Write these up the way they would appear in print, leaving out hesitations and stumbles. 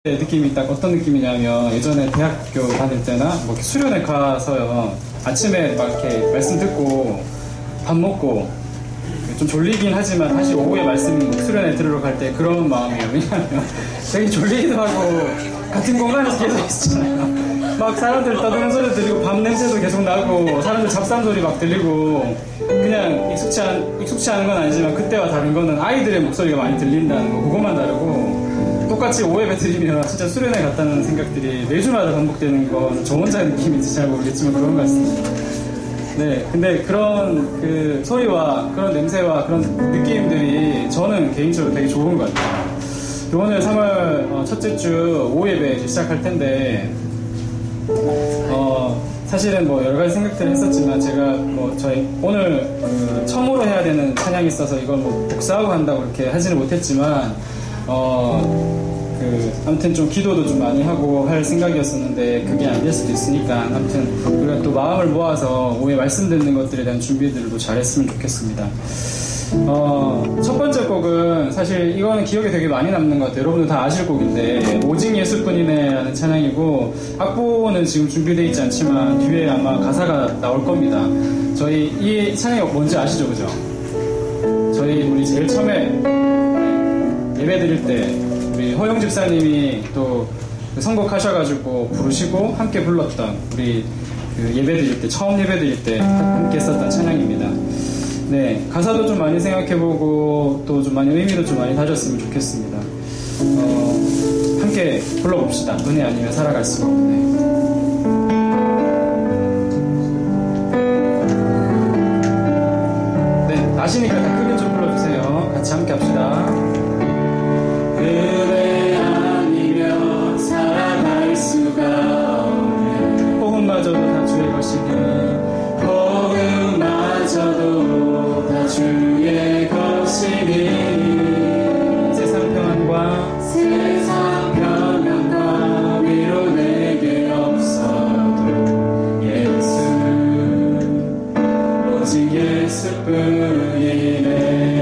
느낌이 딱 어떤 느낌이냐면 예전에 대학교 다닐 때나 뭐 수련회 가서요 아침에 막 이렇게 말씀 듣고 밥 먹고 좀 졸리긴 하지만 다시 오후에 말씀 수련회 들으러 갈 때 그런 마음이에요. 왜냐하면 되게 졸리기도 하고 같은 공간에서 계속 있었잖아요. 막 사람들 떠드는 소리 들리고 밥 냄새도 계속 나고 사람들 잡담 소리 막 들리고 그냥 익숙치 않은 건 아니지만 그때와 다른 거는 아이들의 목소리가 많이 들린다는 거 그것만 다르고 똑같이 오해배 드리면 진짜 수련회 갔다는 생각들이 매주마다 반복되는 건 저 혼자 느낌인지 잘 모르겠지만 그런 것 같습니다. 네, 근데 그런 그 소리와 그런 냄새와 그런 느낌들이 저는 개인적으로 되게 좋은 것 같아요. 오늘 3월 첫째 주 오예배 시작할 텐데 사실은 뭐 여러 가지 생각들을 했었지만 제가 뭐 저희 오늘 처음으로 해야 되는 찬양이 있어서 이걸 뭐 복사하고 한다고 그렇게 하지는 못했지만 아무튼 좀 기도도 좀 많이 하고 할 생각이었었는데 그게 안 될 수도 있으니까 아무튼 우리가 또 마음을 모아서 오후에 말씀 듣는 것들에 대한 준비들도 잘 했으면 좋겠습니다. 첫 번째 곡은 사실 이거는 기억에 되게 많이 남는 것 같아요. 여러분들 다 아실 곡인데 오직 예수뿐이네 라는 찬양이고 악보는 지금 준비되어 있지 않지만 뒤에 아마 가사가 나올 겁니다. 저희 이 찬양이 뭔지 아시죠? 그죠? 우리 제일 처음에 예배 드릴 때 우리 허영 집사님이 또 선곡하셔가지고 부르시고 함께 불렀던 우리 그 예배 드릴 때 처음 예배 드릴 때 함께 했었던 찬양입니다. 네, 가사도 좀 많이 생각해보고 또 좀 많이 의미도 좀 많이 다졌으면 좋겠습니다. 함께 불러봅시다. 은혜 아니면 살아갈 수가 없네. 네, 아시니까 다 크게 좀 불러주세요. 같이 함께 합시다. 은혜 아니면 살아갈 수가 없네. 호흡마저도 다 주의 것이니 호흡마저도 다 주의 것이니 세상 평안과 위로 내게 없어도 예수 오직 예수뿐이네.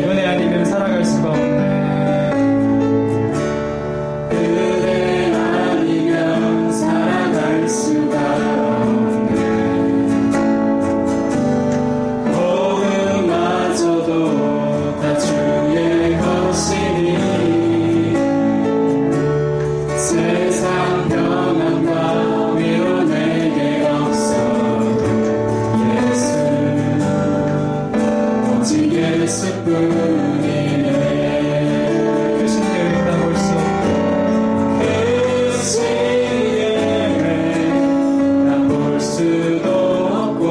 은혜 아니면 살아갈 수가 없네. 은혜 아니면 살아갈 수가 없네. 호흡마저도 다 주의 것이니 세상 평안과 위로 내게 없어도 예수 오직 예수뿐이네. 그 신의 다 볼 수 없고 그 신의 다 볼 수도 없고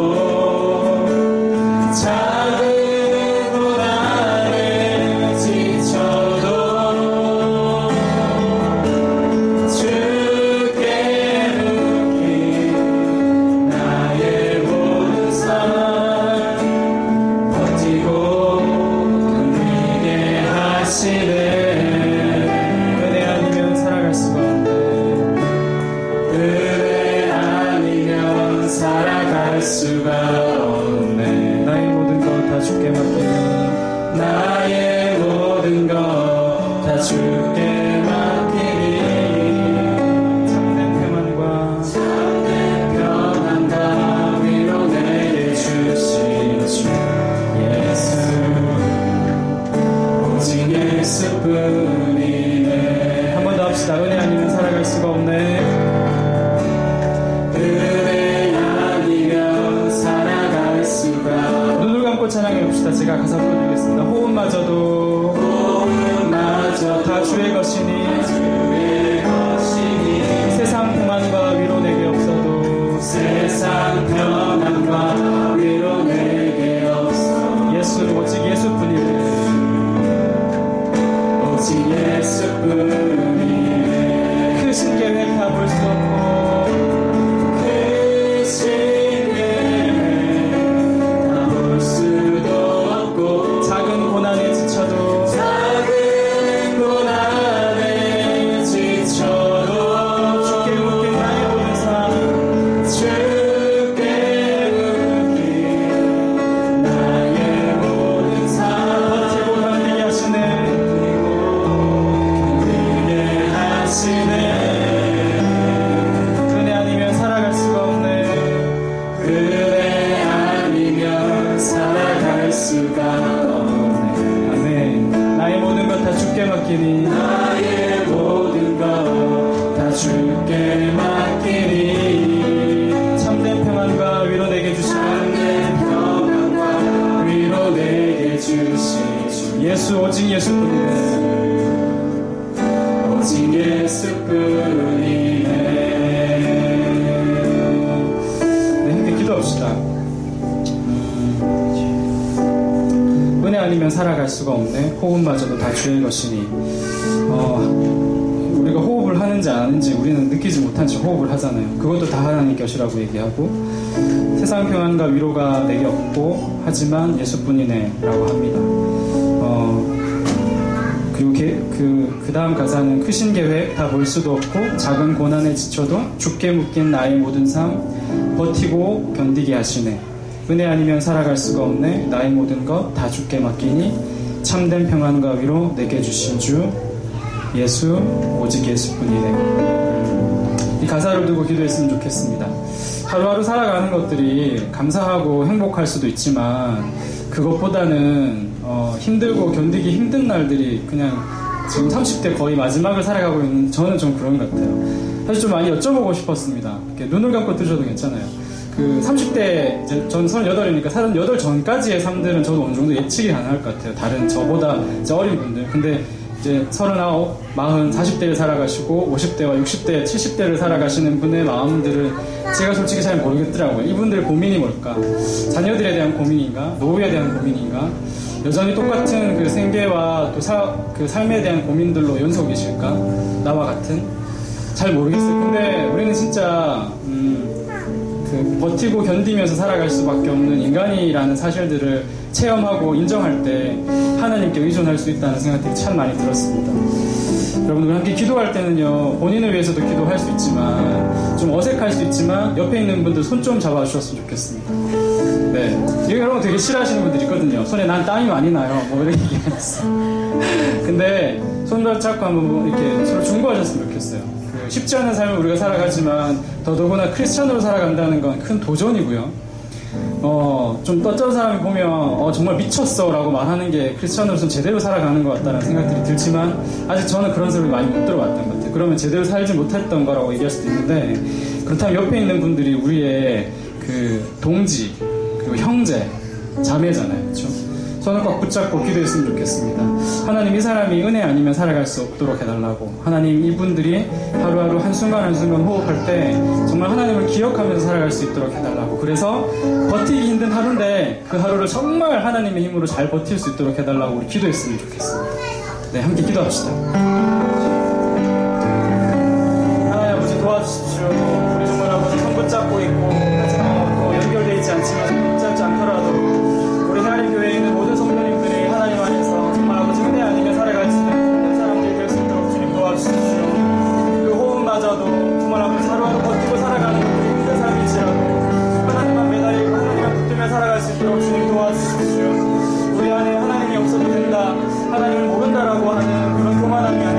작은 고난에 지쳐도 주께 묻기 나의 모든 삶 버티고 견디게 하시네. 은혜 아니면 살아갈 수가 없네. 은혜 아니면 살아갈 수가 없네. 나의 모든 것 다 주께 맡기니 나의 모든 것 다 주께 맡기니 참된 평안과 위로 내게 주신 주 예수 오직 예수뿐이네. 한 번 더 합시다. 은혜 아니면 살아갈 수가 없네. 은혜 아니면 살아갈 수가. 눈을 감고 찬양해 봅시다. 제가 가사 불러드리겠습니다. 호흡마저도 다 주의 것이니 세상 평안과 위로 내게 없어도 세상 평안과 위로 내게 없어 예수 오직 예수뿐이네. 오직 예수뿐이네. 크신 계획 다 볼 수 없고 크신 계획 다 볼 수도 없고 작은 고난에 지쳐도 주께 묻긴 나의 모든 삶 주께 묻긴 나의 모든 삶 버티고 견디게 하시네. 견디게 하시네. 예수뿐이네. 네, 함께 기도합시다. 은혜 아니면 살아갈 수가 없네. 호흡마저도 다 주의 것이니. 우리가 호흡을 하는지 안 하는지 우리는 느끼지 못한 채 호흡을 하잖아요. 그것도 다 하나님 것이라고 얘기하고, 세상 평안과 위로가 내게 없고 하지만 예수뿐이네 라고 합니다. 그리고 그 다음 가사는 크신 계획 다 볼 수도 없고 작은 고난에 지쳐도 죽게 묶인 나의 모든 삶 버티고 견디게 하시네. 은혜 아니면 살아갈 수가 없네. 나의 모든 것 다 주께 맡기니 참된 평안과 위로 내게 주신 주 예수 오직 예수뿐이네. 이 가사를 두고 기도했으면 좋겠습니다. 하루하루 살아가는 것들이 감사하고 행복할 수도 있지만 그것보다는 힘들고 견디기 힘든 날들이 그냥 지금 30대 거의 마지막을 살아가고 있는 저는 좀 그런 것 같아요. 사실 좀 많이 여쭤보고 싶었습니다. 이렇게 눈을 감고 들으셔도 괜찮아요. 그 30대, 이제 전 38이니까 38 전까지의 삶들은 저도 어느 정도 예측이 가능할 것 같아요. 다른 저보다 이제 어린 분들. 근데 이제 39, 40, 40대를 살아가시고 50대와 60대, 70대를 살아가시는 분의 마음들을 제가 솔직히 잘 모르겠더라고요. 이분들의 고민이 뭘까? 자녀들에 대한 고민인가? 노후에 대한 고민인가? 여전히 똑같은 그 생계와 또 그 삶에 대한 고민들로 연속이실까? 나와 같은? 잘 모르겠어요. 근데 우리는 진짜 그 버티고 견디면서 살아갈 수밖에 없는 인간이라는 사실들을 체험하고 인정할 때 하나님께 의존할 수 있다는 생각들이 참 많이 들었습니다. 여러분들 함께 기도할 때는요, 본인을 위해서도 기도할 수 있지만 좀 어색할 수 있지만 옆에 있는 분들 손 좀 잡아주셨으면 좋겠습니다. 네, 이런 거 되게 싫어하시는 분들이 있거든요. 손에 난 땀이 많이 나요, 뭐 이렇게 얘기했어요. 근데 손을 잡고 한번 이렇게 서로 중보하셨으면 좋겠어요. 쉽지 않은 삶을 우리가 살아가지만 더더구나 크리스찬으로 살아간다는 건 큰 도전이고요. 좀 어떤 사람이 보면 정말 미쳤어 라고 말하는 게 크리스찬으로서는 제대로 살아가는 것 같다는 생각들이 들지만 아직 저는 그런 소리 많이 못 들어봤던 것 같아요. 그러면 제대로 살지 못했던 거라고 얘기할 수도 있는데, 그렇다면 옆에 있는 분들이 우리의 그 동지 그리고 형제, 자매잖아요. 그렇죠? 손을 꽉 붙잡고 기도했으면 좋겠습니다. 하나님, 이 사람이 은혜 아니면 살아갈 수 없도록 해달라고. 하나님, 이분들이 하루하루 한순간 한순간 호흡할 때 정말 하나님을 기억하면서 살아갈 수 있도록 해달라고. 그래서 버티기 힘든 하루인데 그 하루를 정말 하나님의 힘으로 잘 버틸 수 있도록 해달라고 우리 기도했으면 좋겠습니다. 네, 함께 기도합시다. 하나님 아버지, 도와주십시오. 우리 정말 아버지 손 붙잡고 있고 같이 연결되어 있지 않지만 손 붙잡지 않더라도 우리 하나님 교회에 있는 모든 성도님들이 하나님 안에서 정말 아버지 은혜 아니면 살아갈 수 있는 사람들이 될 수 있도록 주님 도와주십시오. 그 호흡마저도 정말 아버지 하루하루 버티고 살아가는 것들이 힘든 삶일지라도 하나님만 매달리고 하나님만 붙들며 살아갈 수 있도록 주님 도와주십시오. 우리 안에 하나님이 없어도 된다, 하나님을 모른다라고 하는 그런 교만함이 아니라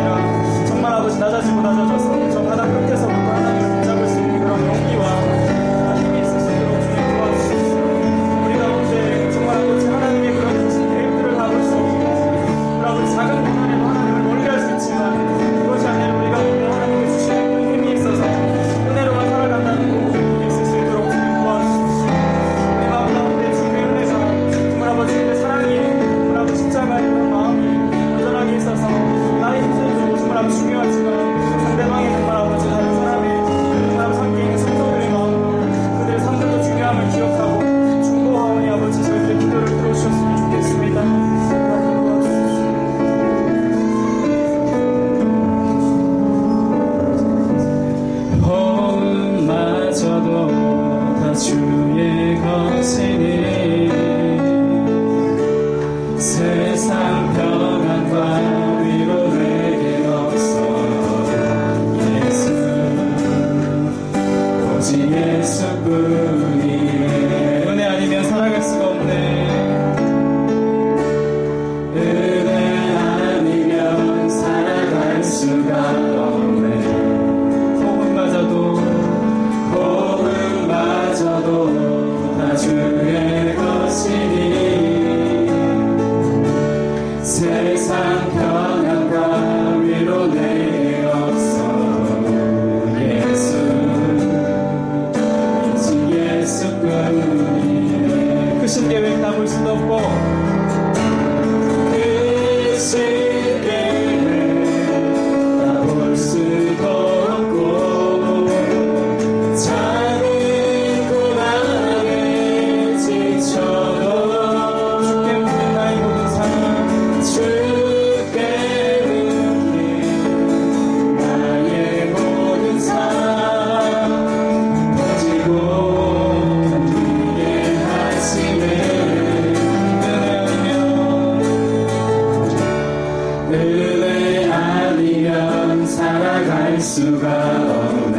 없네.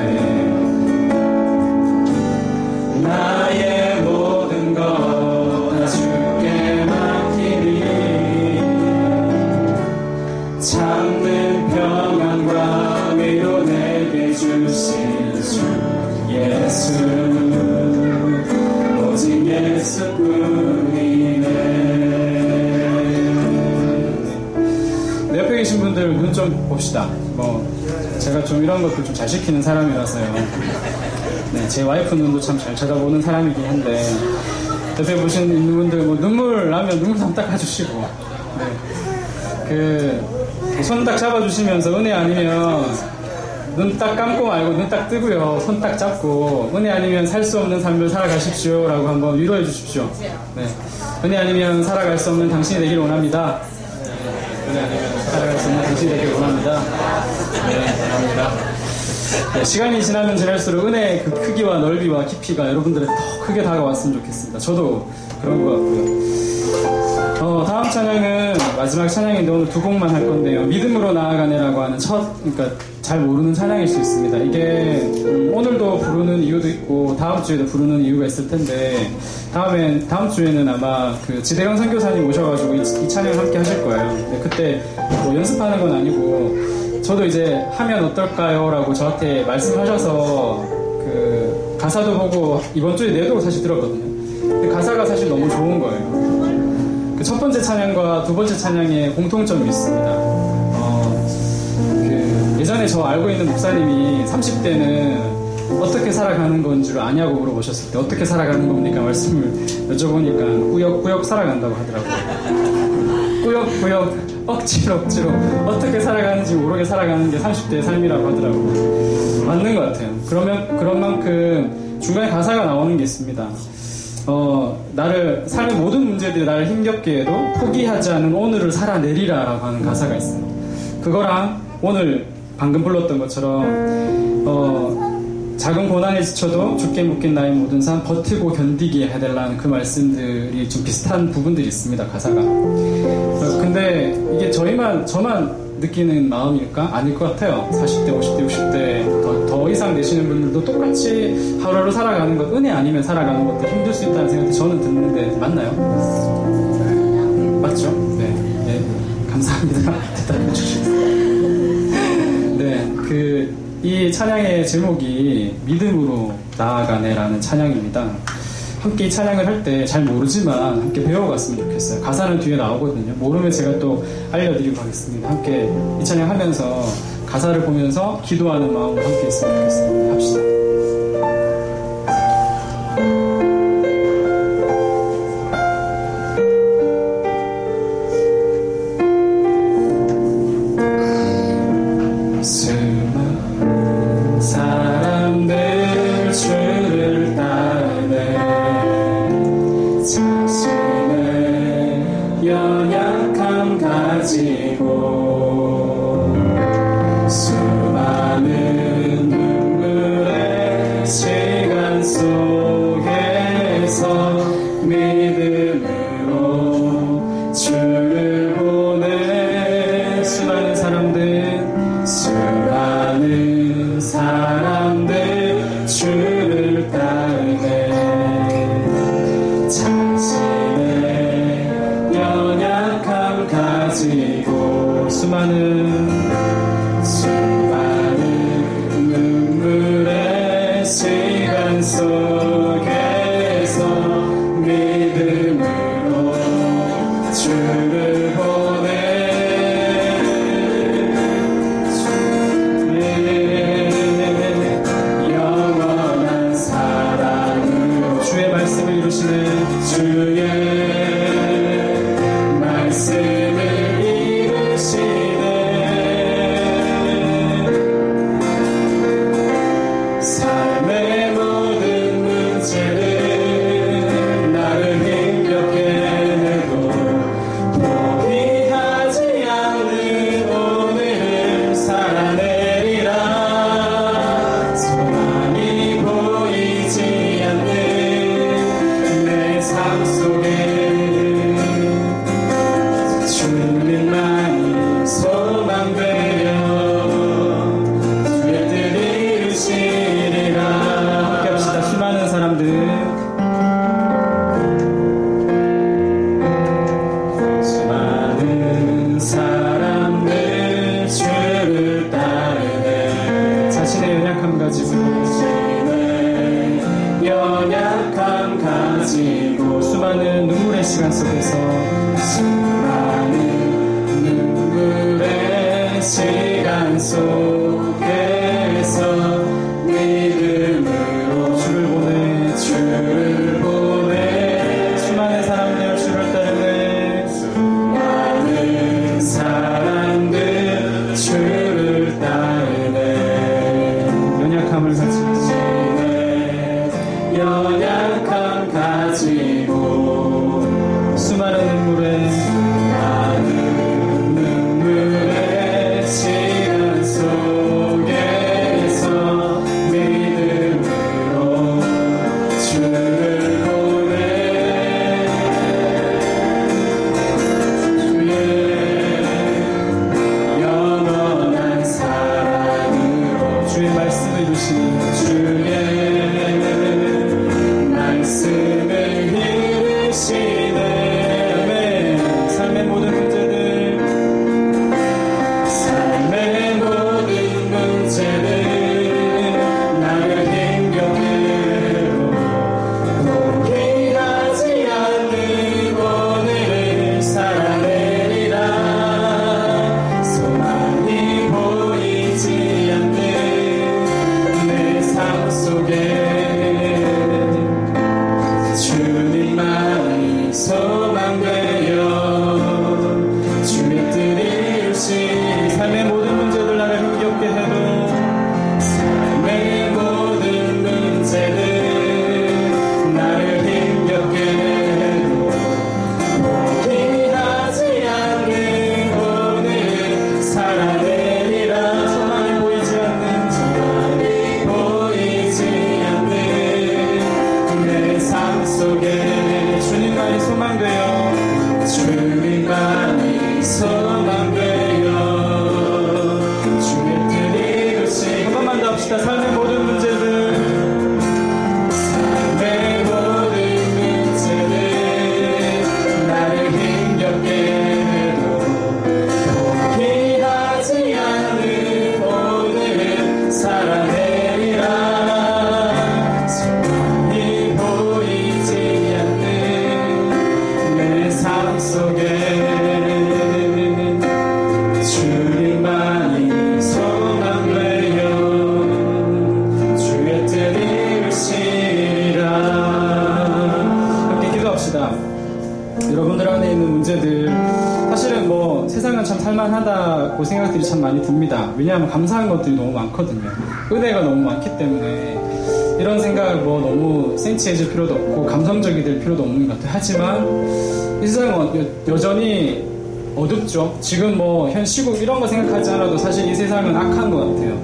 나의 모든 것 다 주께 맡기니 참는 평안과 위로 내게 주신 주 예수, 오직 예수뿐이네. 내 옆에 계신 분들 눈 좀 봅시다. 제가 좀 이런 것도 좀 잘 시키는 사람이라서요. 네, 제 와이프 눈도 참 잘 쳐다보는 사람이긴 한데, 옆에 보시는 분들 눈물 나면 눈물 좀 닦아주시고, 네. 손 딱 잡아주시면서 은혜 아니면 눈 딱 감고 말고 눈 딱 뜨고요. 손 딱 잡고 은혜 아니면 살 수 없는 삶을 살아가십시오 라고 한번 위로해 주십시오. 네. 은혜 아니면 살아갈 수 없는 당신이 되길 원합니다. 은혜 아니면 살아갈 수 없는 당신이 되길 원합니다. 네, 원합니다. 네, 시간이 지나면 지날수록 은혜의 그 크기와 넓이와 깊이가 여러분들에게 더 크게 다가왔으면 좋겠습니다. 저도 그런 것 같고요. 다음 찬양은 마지막 찬양인데 오늘 두 곡만 할 건데요. 믿음으로 나아가네라고 하는 그러니까 잘 모르는 찬양일 수 있습니다. 이게 오늘도 부르는 이유도 있고 다음 주에도 부르는 이유가 있을 텐데 다음 주에는 아마 그 지대강 선교사님 오셔가지고 이 찬양 함께 하실 거예요. 근데 그때 뭐 연습하는 건 아니고 저도 이제 하면 어떨까요? 라고 저한테 말씀하셔서 그 가사도 보고 이번 주에 내도록 사실 들었거든요. 근데 가사가 사실 너무 좋은 거예요. 그 첫 번째 찬양과 두 번째 찬양에 공통점이 있습니다. 예전에 저 알고 있는 목사님이 30대는 어떻게 살아가는 건 줄 아냐고 물어보셨을 때 어떻게 살아가는 겁니까? 말씀을 여쭤보니까 꾸역꾸역 살아간다고 하더라고요. 꾸역꾸역 억지로 어떻게 살아가는지 모르게 살아가는 게 30대의 삶이라고 하더라고요. 맞는 것 같아요. 그런 만큼 중간에 가사가 나오는 게 있습니다. 삶의 모든 문제들이 나를 힘겹게 해도 포기하지 않은 오늘을 살아내리라 라고 하는 가사가 있어요. 그거랑 오늘 방금 불렀던 것처럼 작은 고난에 지쳐도 죽게 묶인 나의 모든 삶 버티고 견디게 해달라는 그 말씀들이 좀 비슷한 부분들이 있습니다. 가사가. 근데 이게 저만 느끼는 마음일까? 아닐 것 같아요. 40대, 50대, 60대 더 이상 되시는 분들도 똑같이 하루하루 살아가는 것, 은혜 아니면 살아가는 것도 힘들 수 있다는 생각이 저는 드는데 맞나요? 네. 맞죠? 네. 감사합니다. 대답해 주셔서. 네, 이 찬양의 제목이 믿음으로 나아가네라는 찬양입니다. 함께 이 찬양을 할 때 잘 모르지만 함께 배워갔으면 좋겠어요. 가사는 뒤에 나오거든요. 모르면 제가 또 알려드리고 하겠습니다. 함께 이 찬양 하면서 가사를 보면서 기도하는 마음으로 함께 했으면 좋겠습니다. 합시다. 수많은 눈물의 시간 속에서 믿음으로 주를 보내 수많은 사람들 주를 따르네 자신의 연약함 가지고 수많은 눈물의 시간 속에서 믿음으로 주를 보내 영원한 사랑으로 주의 말씀을 이루시는 주의 말씀을 이루시네 삶의 모든 연약함 가지고 연약함 가지고 수많은 눈물의 시간 속에서 수많은 눈물의 시간 속에서 믿음으로 주를 보내 수많은 사람들 주를 따르네 수많은 사람들 주를 따르네 연약함을 가지고 연약함 가지고 수많은 눈물의 시간 속에서 믿음으로 주를 보내 주의 영원한 사랑으로 주의 말씀을 이루시니 주의 말씀을 이루시네 아멘. 삶의 모든 문제들 나를 힘겹게 포기하지 않는 오늘을 살아내리라 소망이 보이지 않는 내 삶 속에 주님만이 소망되어 주의 뜻이 이루신 삶의 모든 문제들 나를 힘겹게 해도 삶의 모든 문제들 나를 힘겹게 해도 포기하지 않는 오늘 살아내리라 소망이 보이지 않는 내 삶 속에 주님만이 소망되어 주님만이 소망되어 주의 뜻이 이루신 한 번만 더 합시다. 삶의 모든 문제들 나를 힘겹게 해도 포기하지 않는 오늘을 살아내리라 소망이 보이지 않는 내 삶 속에 주님만이 소망되어 주의 뜻 이루시리라 함께 기도합시다. 여러분들 안에 있는 문제들 사실은 뭐 세상은 참 살만하다고 생각들이 참 많이 듭니다. 왜냐하면 감사한 것들이 너무 많거든요. 은혜가 너무 많기 때문에 이런 생각을 뭐 너무 센치해질 필요도 없고 감성적이 될 필요도 없는 것 같아요. 하지만 이 세상은 여전히 어둡죠. 지금 뭐 현 시국 이런 거 생각하지 않아도 사실 이 세상은 악한 것 같아요.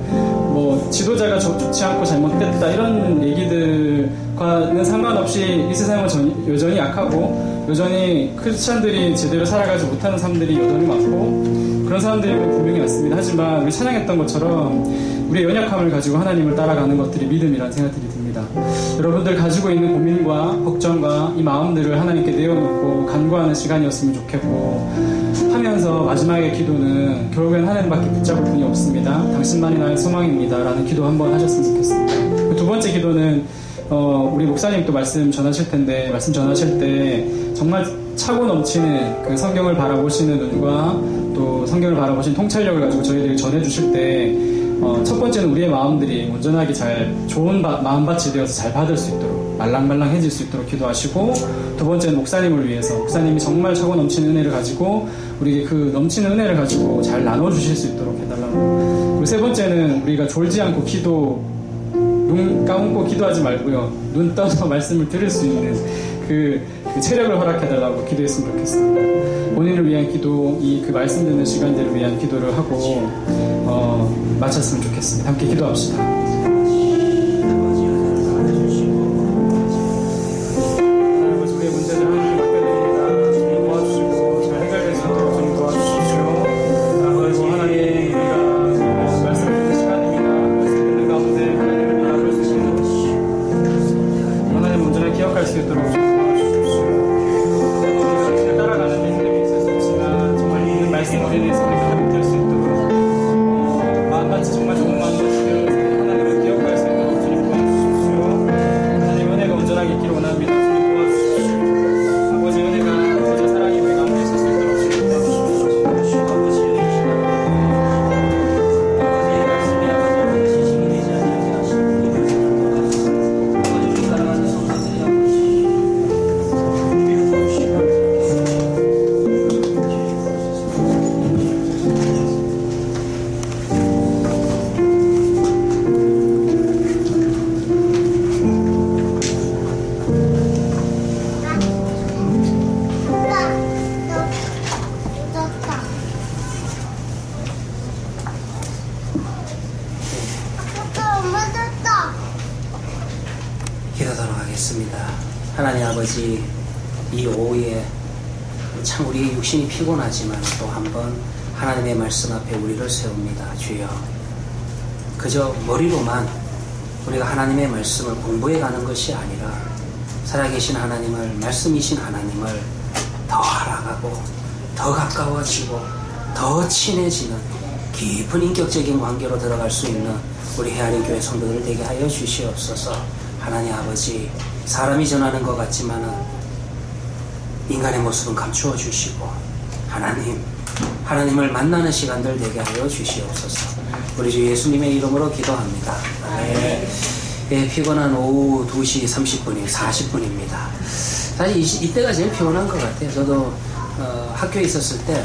뭐 지도자가 좋지 않고 잘못됐다 이런 얘기들과는 상관없이 이 세상은 여전히 악하고 여전히 크리스찬들이 제대로 살아가지 못하는 사람들이 여전히 많고 그런 사람들이 분명히 많습니다. 하지만 우리 찬양했던 것처럼 우리의 연약함을 가지고 하나님을 따라가는 것들이 믿음이라는 생각들이 듭니다. 여러분들 가지고 있는 고민과 걱정과 이 마음들을 하나님께 내어놓고 간구하는 시간이었으면 좋겠고 하면서 마지막의 기도는 결국엔 하나님밖에 붙잡을 분이 없습니다. 당신만이 나의 소망입니다 라는 기도 한번 하셨으면 좋겠습니다. 그 두 번째 기도는 우리 목사님 또 말씀 전하실 텐데 말씀 전하실 때 정말 차고 넘치는 그 성경을 바라보시는 눈과 또 성경을 바라보시는 통찰력을 가지고 저희들이 전해주실 때 첫 번째는 우리의 마음들이 온전하게 잘 좋은 마음밭이 되어서 잘 받을 수 있도록 말랑말랑해질 수 있도록 기도하시고 두 번째는 목사님을 위해서 목사님이 정말 차고 넘치는 은혜를 가지고 우리에게 그 넘치는 은혜를 가지고 잘 나눠주실 수 있도록 해달라고. 그리고 세 번째는 우리가 졸지 않고 눈 감고 기도하지 말고요 눈 떠서 말씀을 들을 수 있는 그 체력을 허락해달라고 기도했으면 좋겠습니다. 본인을 위한 기도, 그 말씀 듣는 시간들을 위한 기도를 하고 마쳤으면 좋겠습니다. 함께 기도합시다. 우리의 문제를 하나님께 맡겨드립니다. 주님 도와주시고 잘 해결될 수 있도록 주님 도와주십시오. 그리고 하나님 우리가 말씀 듣는 시간입니다. 말씀 듣는 가운데 하나님을 바라볼 수 있도록 하나님 온전히 기억할 수 있도록 말씀 어린이 성에서 함께 할 수 있도록 마음같이 정말 좋은 마음으로 하나님 기도하도록 하겠습니다. 하나님 아버지, 이 오후에 참 우리의 육신이 피곤하지만 또 한번 하나님의 말씀 앞에 우리를 세웁니다. 주여, 그저 머리로만 우리가 하나님의 말씀을 공부해 가는 것이 아니라 살아계신 하나님을, 말씀이신 하나님을 더 알아가고 더 가까워지고 더 친해지는 깊은 인격적인 관계로 들어갈 수 있는 우리 헤아린 교회 성도들 되게 하여 주시옵소서. 하나님 아버지, 사람이 전하는 것 같지만은 인간의 모습은 감추어 주시고 하나님을 만나는 시간들 되게 하여 주시옵소서. 우리 주 예수님의 이름으로 기도합니다. 네. 예, 피곤한 오후 2시 30분이 40분입니다. 사실 이때가 제일 피곤한 것 같아요. 저도 학교에 있었을 때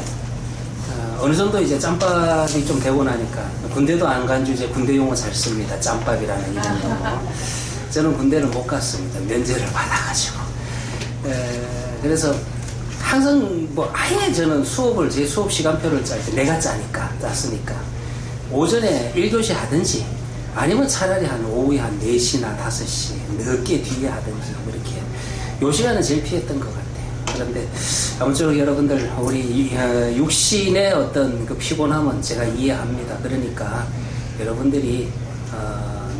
어느 정도 이제 짬밥이 좀 되고 나니까, 군대도 안 간 주 이제 군대 용어 잘 씁니다. 짬밥이라는 이런 용어. 저는 군대를 못 갔습니다. 면제를 받아가지고. 그래서 항상 아예 저는 제 수업 시간표를 짤 때 내가 짰으니까 오전에 1교시 하든지 아니면 차라리 한 오후에 한 4시나 5시 늦게 뒤에 하든지 그렇게 요 시간은 제일 피했던 것 같아요. 그런데 아무쪼록 여러분들, 우리 육신의 어떤 그 피곤함은 제가 이해합니다. 그러니까 여러분들이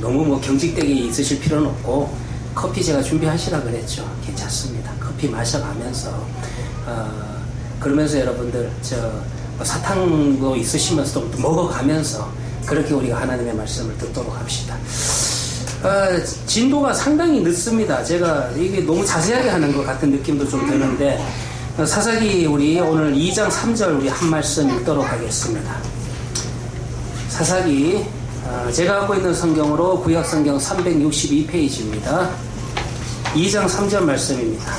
너무 경직되게 있으실 필요는 없고, 커피 제가 준비하시라 그랬죠. 괜찮습니다. 커피 마셔가면서 그러면서 여러분들 사탕도 있으시면서 또 먹어가면서 그렇게 우리가 하나님의 말씀을 듣도록 합시다. 진도가 상당히 늦습니다. 제가 이게 너무 자세하게 하는 것 같은 느낌도 좀 드는데, 사사기 우리 오늘 2장 3절 우리 한 말씀 읽도록 하겠습니다. 사사기, 제가 갖고 있는 성경으로 구약성경 362페이지입니다. 2장 3절 말씀입니다.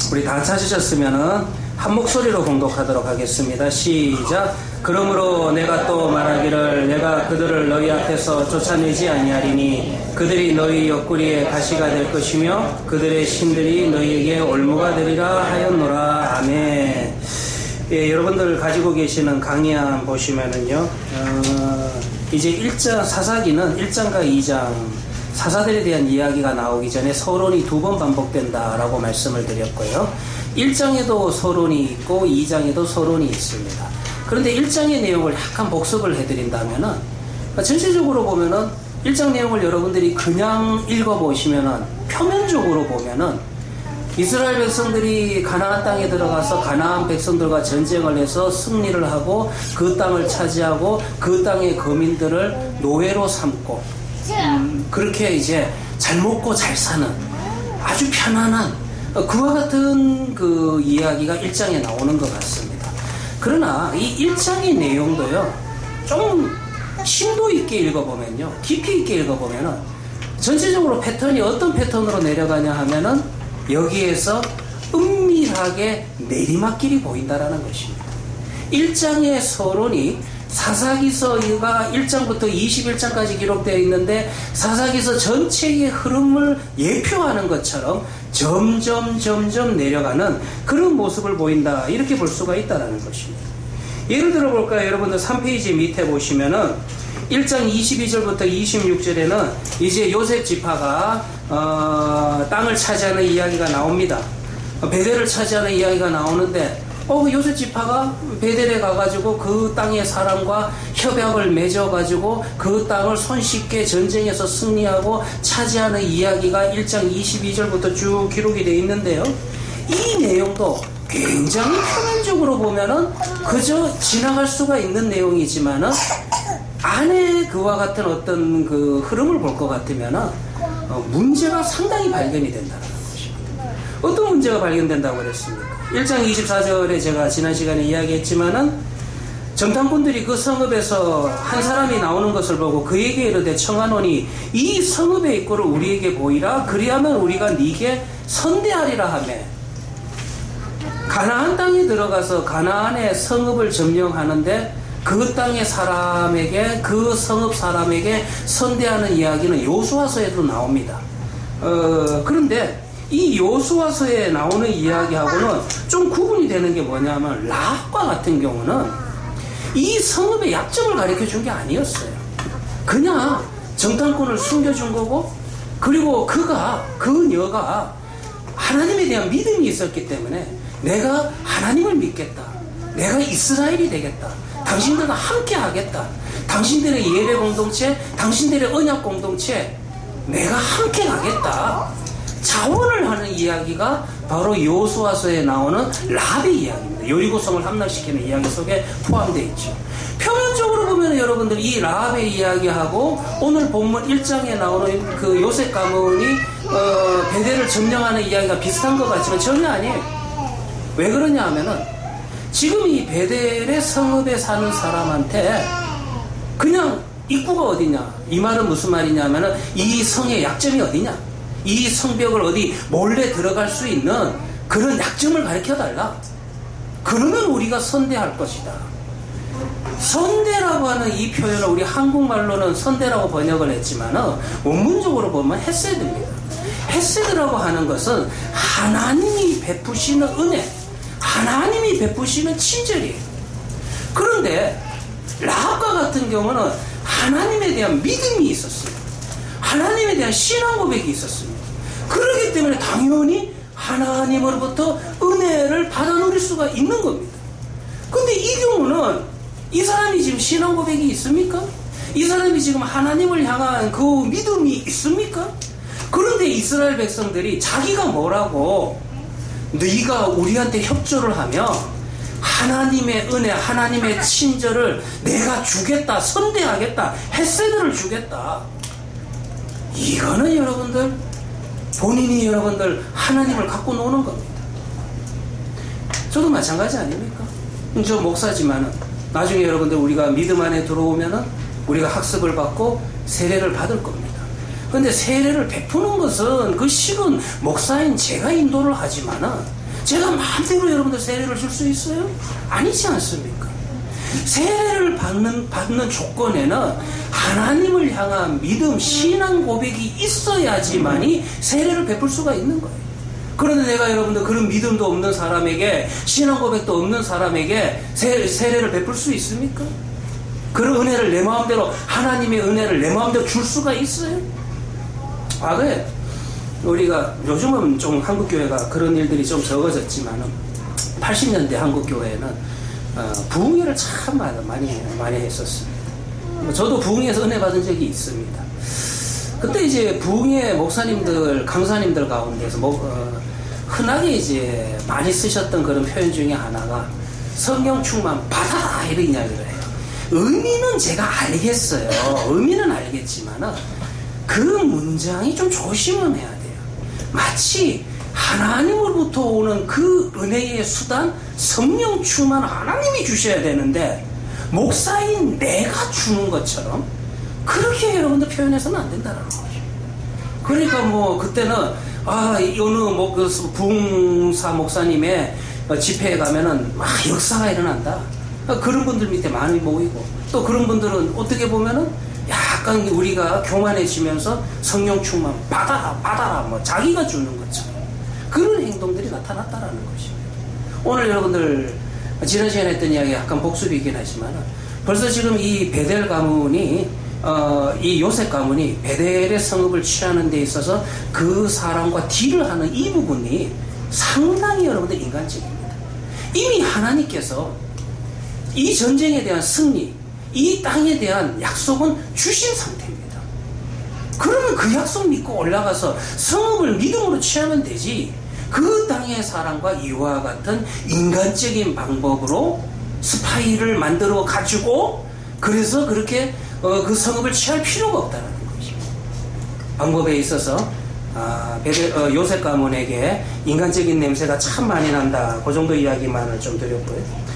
우리 다 찾으셨으면은 한 목소리로 공독하도록 하겠습니다. 시작. 그러므로 내가 또 말하기를, 내가 그들을 너희 앞에서 쫓아내지 아니하리니 그들이 너희 옆구리에 가시가 될 것이며 그들의 신들이 너희에게 올무가 되리라 하였노라. 아멘. 예, 여러분들 가지고 계시는 강의안 보시면은요, 이제 1장, 사사기는 1장과 2장 사사들에 대한 이야기가 나오기 전에 서론이 2번 반복된다라고 말씀을 드렸고요. 1장에도 서론이 있고 2장에도 서론이 있습니다. 그런데 1장의 내용을 약간 복습을 해드린다면은, 전체적으로 보면은 1장 내용을 여러분들이 그냥 읽어보시면은, 표면적으로 보면은 이스라엘 백성들이 가나안 땅에 들어가서 가나안 백성들과 전쟁을 해서 승리를 하고 그 땅을 차지하고 그 땅의 거민들을 노예로 삼고 그렇게 이제 잘 먹고 잘 사는 아주 편안한 그와 같은 그 이야기가 1장에 나오는 것 같습니다. 그러나 이 1장의 내용도요, 좀 심도 있게 읽어보면요, 깊이 있게 읽어보면은 전체적으로 패턴이 어떤 패턴으로 내려가냐 하면은 여기에서 은밀하게 내리막길이 보인다라는 것입니다. 1장의 서론이 사사기서가 1장부터 21장까지 기록되어 있는데 사사기서 전체의 흐름을 예표하는 것처럼 점점 내려가는 그런 모습을 보인다, 이렇게 볼 수가 있다는 것입니다. 예를 들어 볼까요? 여러분들 3페이지 밑에 보시면은 1장 22절부터 26절에는 이제 요셉 지파가 땅을 차지하는 이야기가 나옵니다. 베델을 차지하는 이야기가 나오는데 요셉 지파가 베델에 가가지고 그 땅의 사람과 협약을 맺어가지고 그 땅을 손쉽게 전쟁에서 승리하고 차지하는 이야기가 1장 22절부터 쭉 기록이 되어 있는데요. 이 내용도 굉장히 표면적으로 보면은 그저 지나갈 수가 있는 내용이지만은 안에 그와 같은 어떤 그 흐름을 볼 것 같으면은 문제가 상당히 발견이 된다는 것입니다. 어떤 문제가 발견된다고 그랬습니까? 1장 24절에 제가 지난 시간에 이야기했지만은 정탐꾼들이 그 성읍에서 한 사람이 나오는 것을 보고 그에게 이르되 청하노니 이 성읍의 입구를 우리에게 보이라. 그리하면 우리가 네게 선대하리라 하며, 가나안 땅에 들어가서 가나안의 성읍을 점령하는데 그 땅의 사람에게, 그 성읍 사람에게 선대하는 이야기는 요수아서에도 나옵니다. 그런데 이 여호수아서에 나오는 이야기하고는 좀 구분이 되는 게 뭐냐면 라합과 같은 경우는 이 성읍의 약점을 가르쳐 준 게 아니었어요. 그냥 정탐꾼을 숨겨준 거고, 그리고 그녀가 하나님에 대한 믿음이 있었기 때문에 내가 하나님을 믿겠다, 내가 이스라엘이 되겠다, 당신들과 함께 하겠다, 당신들의 예배 공동체, 당신들의 언약 공동체 내가 함께 가겠다, 자원을 하는 이야기가 바로 여호수아서에 나오는 라합의 이야기입니다. 여리고성을 함락시키는 이야기 속에 포함되어 있죠. 표면적으로 보면 여러분들 이 라합의 이야기하고 오늘 본문 1장에 나오는 그 요셉 가문이 베델을 점령하는 이야기가 비슷한 것 같지만 전혀 아니에요. 왜 그러냐 하면은 지금 이 베델의 성읍에 사는 사람한테 그냥 입구가 어디냐, 이 말은 무슨 말이냐 하면은 이 성의 약점이 어디냐, 이 성벽을 어디 몰래 들어갈 수 있는 그런 약점을 가르쳐 달라. 그러면 우리가 선대할 것이다. 선대라고 하는 이 표현을 우리 한국말로는 선대라고 번역을 했지만은 원문적으로 보면 헤세드입니다. 헤세드라고 하는 것은 하나님이 베푸시는 은혜, 하나님이 베푸시는 친절이에요. 그런데 라합과 같은 경우는 하나님에 대한 믿음이 있었어요. 하나님에 대한 신앙 고백이 있었습니다. 그렇기 때문에 당연히 하나님으로부터 은혜를 받아 누릴 수가 있는 겁니다. 근데 이 경우는 이 사람이 지금 신앙 고백이 있습니까? 이 사람이 지금 하나님을 향한 그 믿음이 있습니까? 그런데 이스라엘 백성들이 자기가 뭐라고, 네가 우리한테 협조를 하면 하나님의 은혜, 하나님의 친절을 내가 주겠다, 선대하겠다, 헤세드를 주겠다. 이거는 여러분들 본인이 여러분들 하나님을 갖고 노는 겁니다. 저도 마찬가지 아닙니까? 저 목사지만은 나중에 여러분들 우리가 믿음 안에 들어오면은 우리가 학습을 받고 세례를 받을 겁니다. 그런데 세례를 베푸는 것은 그 식은 목사인 제가 인도를 하지만은 제가 마음대로 여러분들 세례를 줄 수 있어요? 아니지 않습니까? 세례를 받는 조건에는 하나님을 향한 믿음, 신앙 고백이 있어야지만이 세례를 베풀 수가 있는 거예요. 그런데 내가 여러분들 그런 믿음도 없는 사람에게, 신앙 고백도 없는 사람에게 세례를 베풀 수 있습니까? 그런 은혜를 내 마음대로, 하나님의 은혜를 내 마음대로 줄 수가 있어요? 과거에 우리가 요즘은 좀 한국교회가 그런 일들이 좀 적어졌지만은 80년대 한국교회는 부흥회를 참 많이 했었습니다. 저도 부흥회에서 은혜 받은 적이 있습니다. 그때 이제 부흥회 목사님들, 강사님들 가운데서 흔하게 이제 많이 쓰셨던 그런 표현 중에 하나가 성령 충만 받아라, 이런 이야기를 해요. 의미는 제가 알겠어요. 의미는 알겠지만은 그 문장이 좀 조심은 해야 돼요. 마치 하나님으로부터 오는 그 은혜의 수단, 성령 충만 하나님이 주셔야 되는데 목사인 내가 주는 것처럼 그렇게 여러분들 표현해서는 안 된다는 거죠. 그러니까 그때는 어느 부흥사 목사님의 집회에 가면은 막 역사가 일어난다. 그런 분들 밑에 많이 모이고, 또 그런 분들은 어떻게 보면은 약간 우리가 교만해지면서 성령 충만 받아라 자기가 주는 것처럼 그런 행동들이 나타났다라는 것입니다. 오늘 여러분들 지난 시간에 했던 이야기 약간 복습이긴 하지만 벌써 지금 이 베델 가문이 이 요셉 가문이 베델의 성읍을 취하는 데 있어서 그 사람과 딜을 하는 이 부분이 상당히 여러분들 인간적입니다. 이미 하나님께서 이 전쟁에 대한 승리, 이 땅에 대한 약속은 주신 상태입니다. 그러면 그 약속 믿고 올라가서 성읍을 믿음으로 취하면 되지, 그 땅의 사람과 이와 같은 인간적인 방법으로 스파이를 만들어 가지고 그래서 그렇게 그 성읍을 취할 필요가 없다는 것입니다. 방법에 있어서 요셉 가문에게 인간적인 냄새가 참 많이 난다. 그 정도 이야기만을 좀 드렸고요.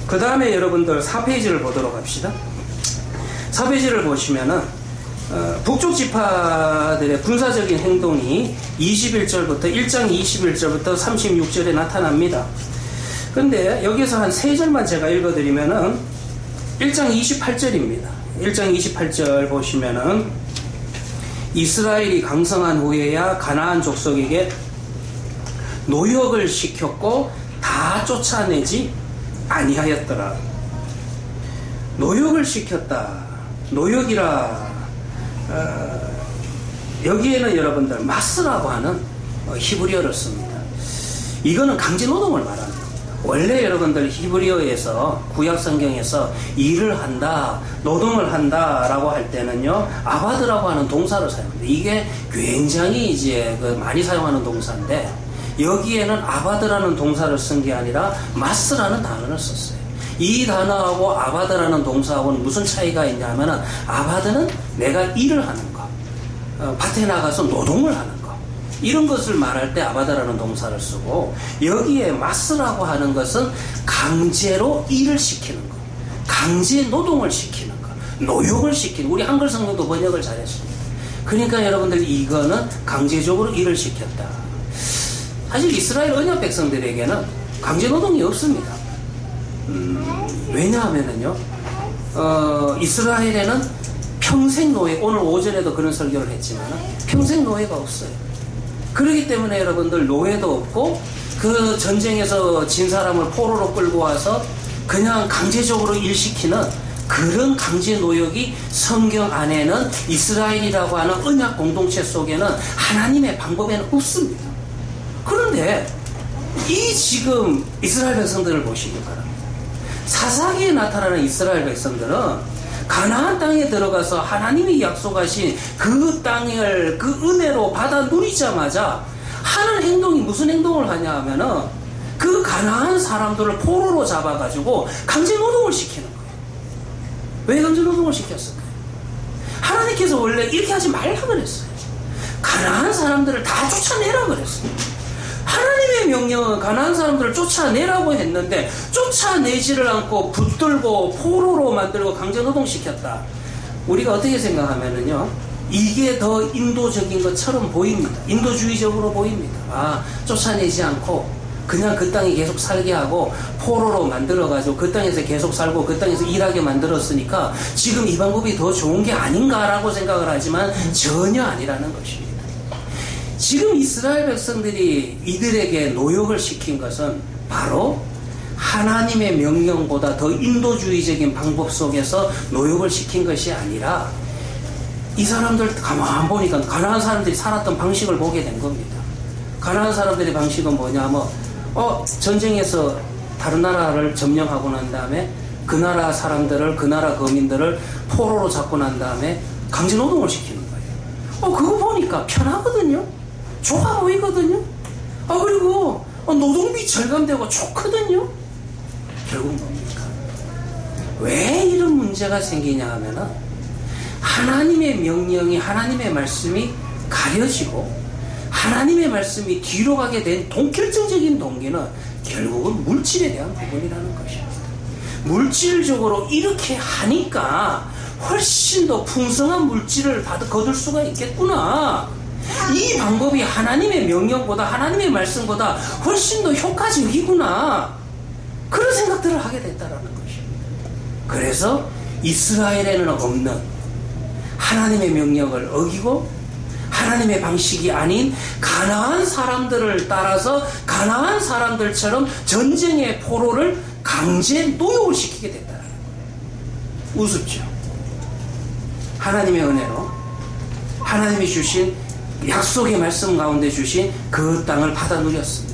그 다음에 여러분들 4페이지를 보도록 합시다. 4페이지를 보시면은 북쪽 지파들의 군사적인 행동이 21절부터 1장 21절부터 36절에 나타납니다. 근데 여기서 한 3절만 제가 읽어드리면은 1장 28절입니다. 1장 28절 보시면은 이스라엘이 강성한 후에야 가나안 족속에게 노역을 시켰고 다 쫓아내지 아니하였더라. 노역을 시켰다. 노역이라 여기에는 여러분들 마스라고 하는 히브리어를 씁니다. 이거는 강제노동을 말합니다. 원래 여러분들 히브리어에서 구약 성경에서 일을 한다, 노동을 한다라고 할 때는요 아바드라고 하는 동사를 사용합니다. 이게 굉장히 이제 많이 사용하는 동사인데 여기에는 아바드라는 동사를 쓴 게 아니라 마스라는 단어를 썼어요. 이 단어하고 아바드라는 동사하고는 무슨 차이가 있냐면은 아바드는 내가 일을 하는 거, 밭에 나가서 노동을 하는 거, 이런 것을 말할 때 아바다라는 동사를 쓰고, 여기에 마스라고 하는 것은 강제로 일을 시키는 거, 강제 노동을 시키는 거, 노역을 시키는 거. 우리 한글 성경도 번역을 잘했습니다. 그러니까 여러분들 이거는 강제적으로 일을 시켰다. 사실 이스라엘 언약 백성들에게는 강제 노동이 없습니다. 왜냐하면은요 이스라엘에는 평생 노예, 오늘 오전에도 그런 설교를 했지만 평생 노예가 없어요. 그렇기 때문에 여러분들 노예도 없고 그 전쟁에서 진 사람을 포로로 끌고 와서 그냥 강제적으로 일시키는 그런 강제 노역이 성경 안에는 이스라엘이라고 하는 언약 공동체 속에는 하나님의 방법에는 없습니다. 그런데 이 지금 이스라엘 백성들을 보시기 바랍니다. 사사기에 나타나는 이스라엘 백성들은 가나안 땅에 들어가서 하나님이 약속하신 그 땅을 그 은혜로 받아 누리자마자 하는 행동이 무슨 행동을 하냐 하면은 그 가나안 사람들을 포로로 잡아가지고 강제 노동을 시키는 거예요. 왜 강제 노동을 시켰을까요? 하나님께서 원래 이렇게 하지 말라 그랬어요. 가나안 사람들을 다 쫓아내라 그랬어요. 하나님의 명령은 가나안 사람들을 쫓아내라고 했는데 쫓아내지를 않고 붙들고 포로로 만들고 강제노동시켰다. 우리가 어떻게 생각하면은요 이게 더 인도적인 것처럼 보입니다. 인도주의적으로 보입니다. 아, 쫓아내지 않고 그냥 그 땅에 계속 살게 하고 포로로 만들어가지고 그 땅에서 계속 살고 그 땅에서 일하게 만들었으니까 지금 이 방법이 더 좋은 게 아닌가라고 생각을 하지만 전혀 아니라는 것입니다. 지금 이스라엘 백성들이 이들에게 노역을 시킨 것은 바로 하나님의 명령보다 더 인도주의적인 방법 속에서 노역을 시킨 것이 아니라 이 사람들 가만 보니까 가나안 사람들이 살았던 방식을 보게 된 겁니다. 가나안 사람들의 방식은 뭐냐면 전쟁에서 다른 나라를 점령하고 난 다음에 그 나라 사람들을, 그 나라 거민들을 포로로 잡고 난 다음에 강제노동을 시키는 거예요. 그거 보니까 편하거든요. 좋아 보이거든요. 그리고 노동비 절감되고 좋거든요. 결국 뭡니까? 왜 이런 문제가 생기냐 하면은 하나님의 명령이, 하나님의 말씀이 가려지고 하나님의 말씀이 뒤로 가게 된 결정적인 동기는 결국은 물질에 대한 부분이라는 것입니다. 물질적으로 이렇게 하니까 훨씬 더 풍성한 물질을 거둘 수가 있겠구나. 이 방법이 하나님의 명령보다, 하나님의 말씀보다 훨씬 더 효과적이구나. 그런 생각들을 하게 됐다라는 것입니다. 그래서 이스라엘에는 없는 하나님의 명령을 어기고 하나님의 방식이 아닌 가나안 사람들을 따라서 가나안 사람들처럼 전쟁의 포로를 강제 노역을 시키게 됐다라는 거예요. 우습죠. 하나님의 은혜로 하나님이 주신 약속의 말씀 가운데 주신 그 땅을 받아 누렸습니다.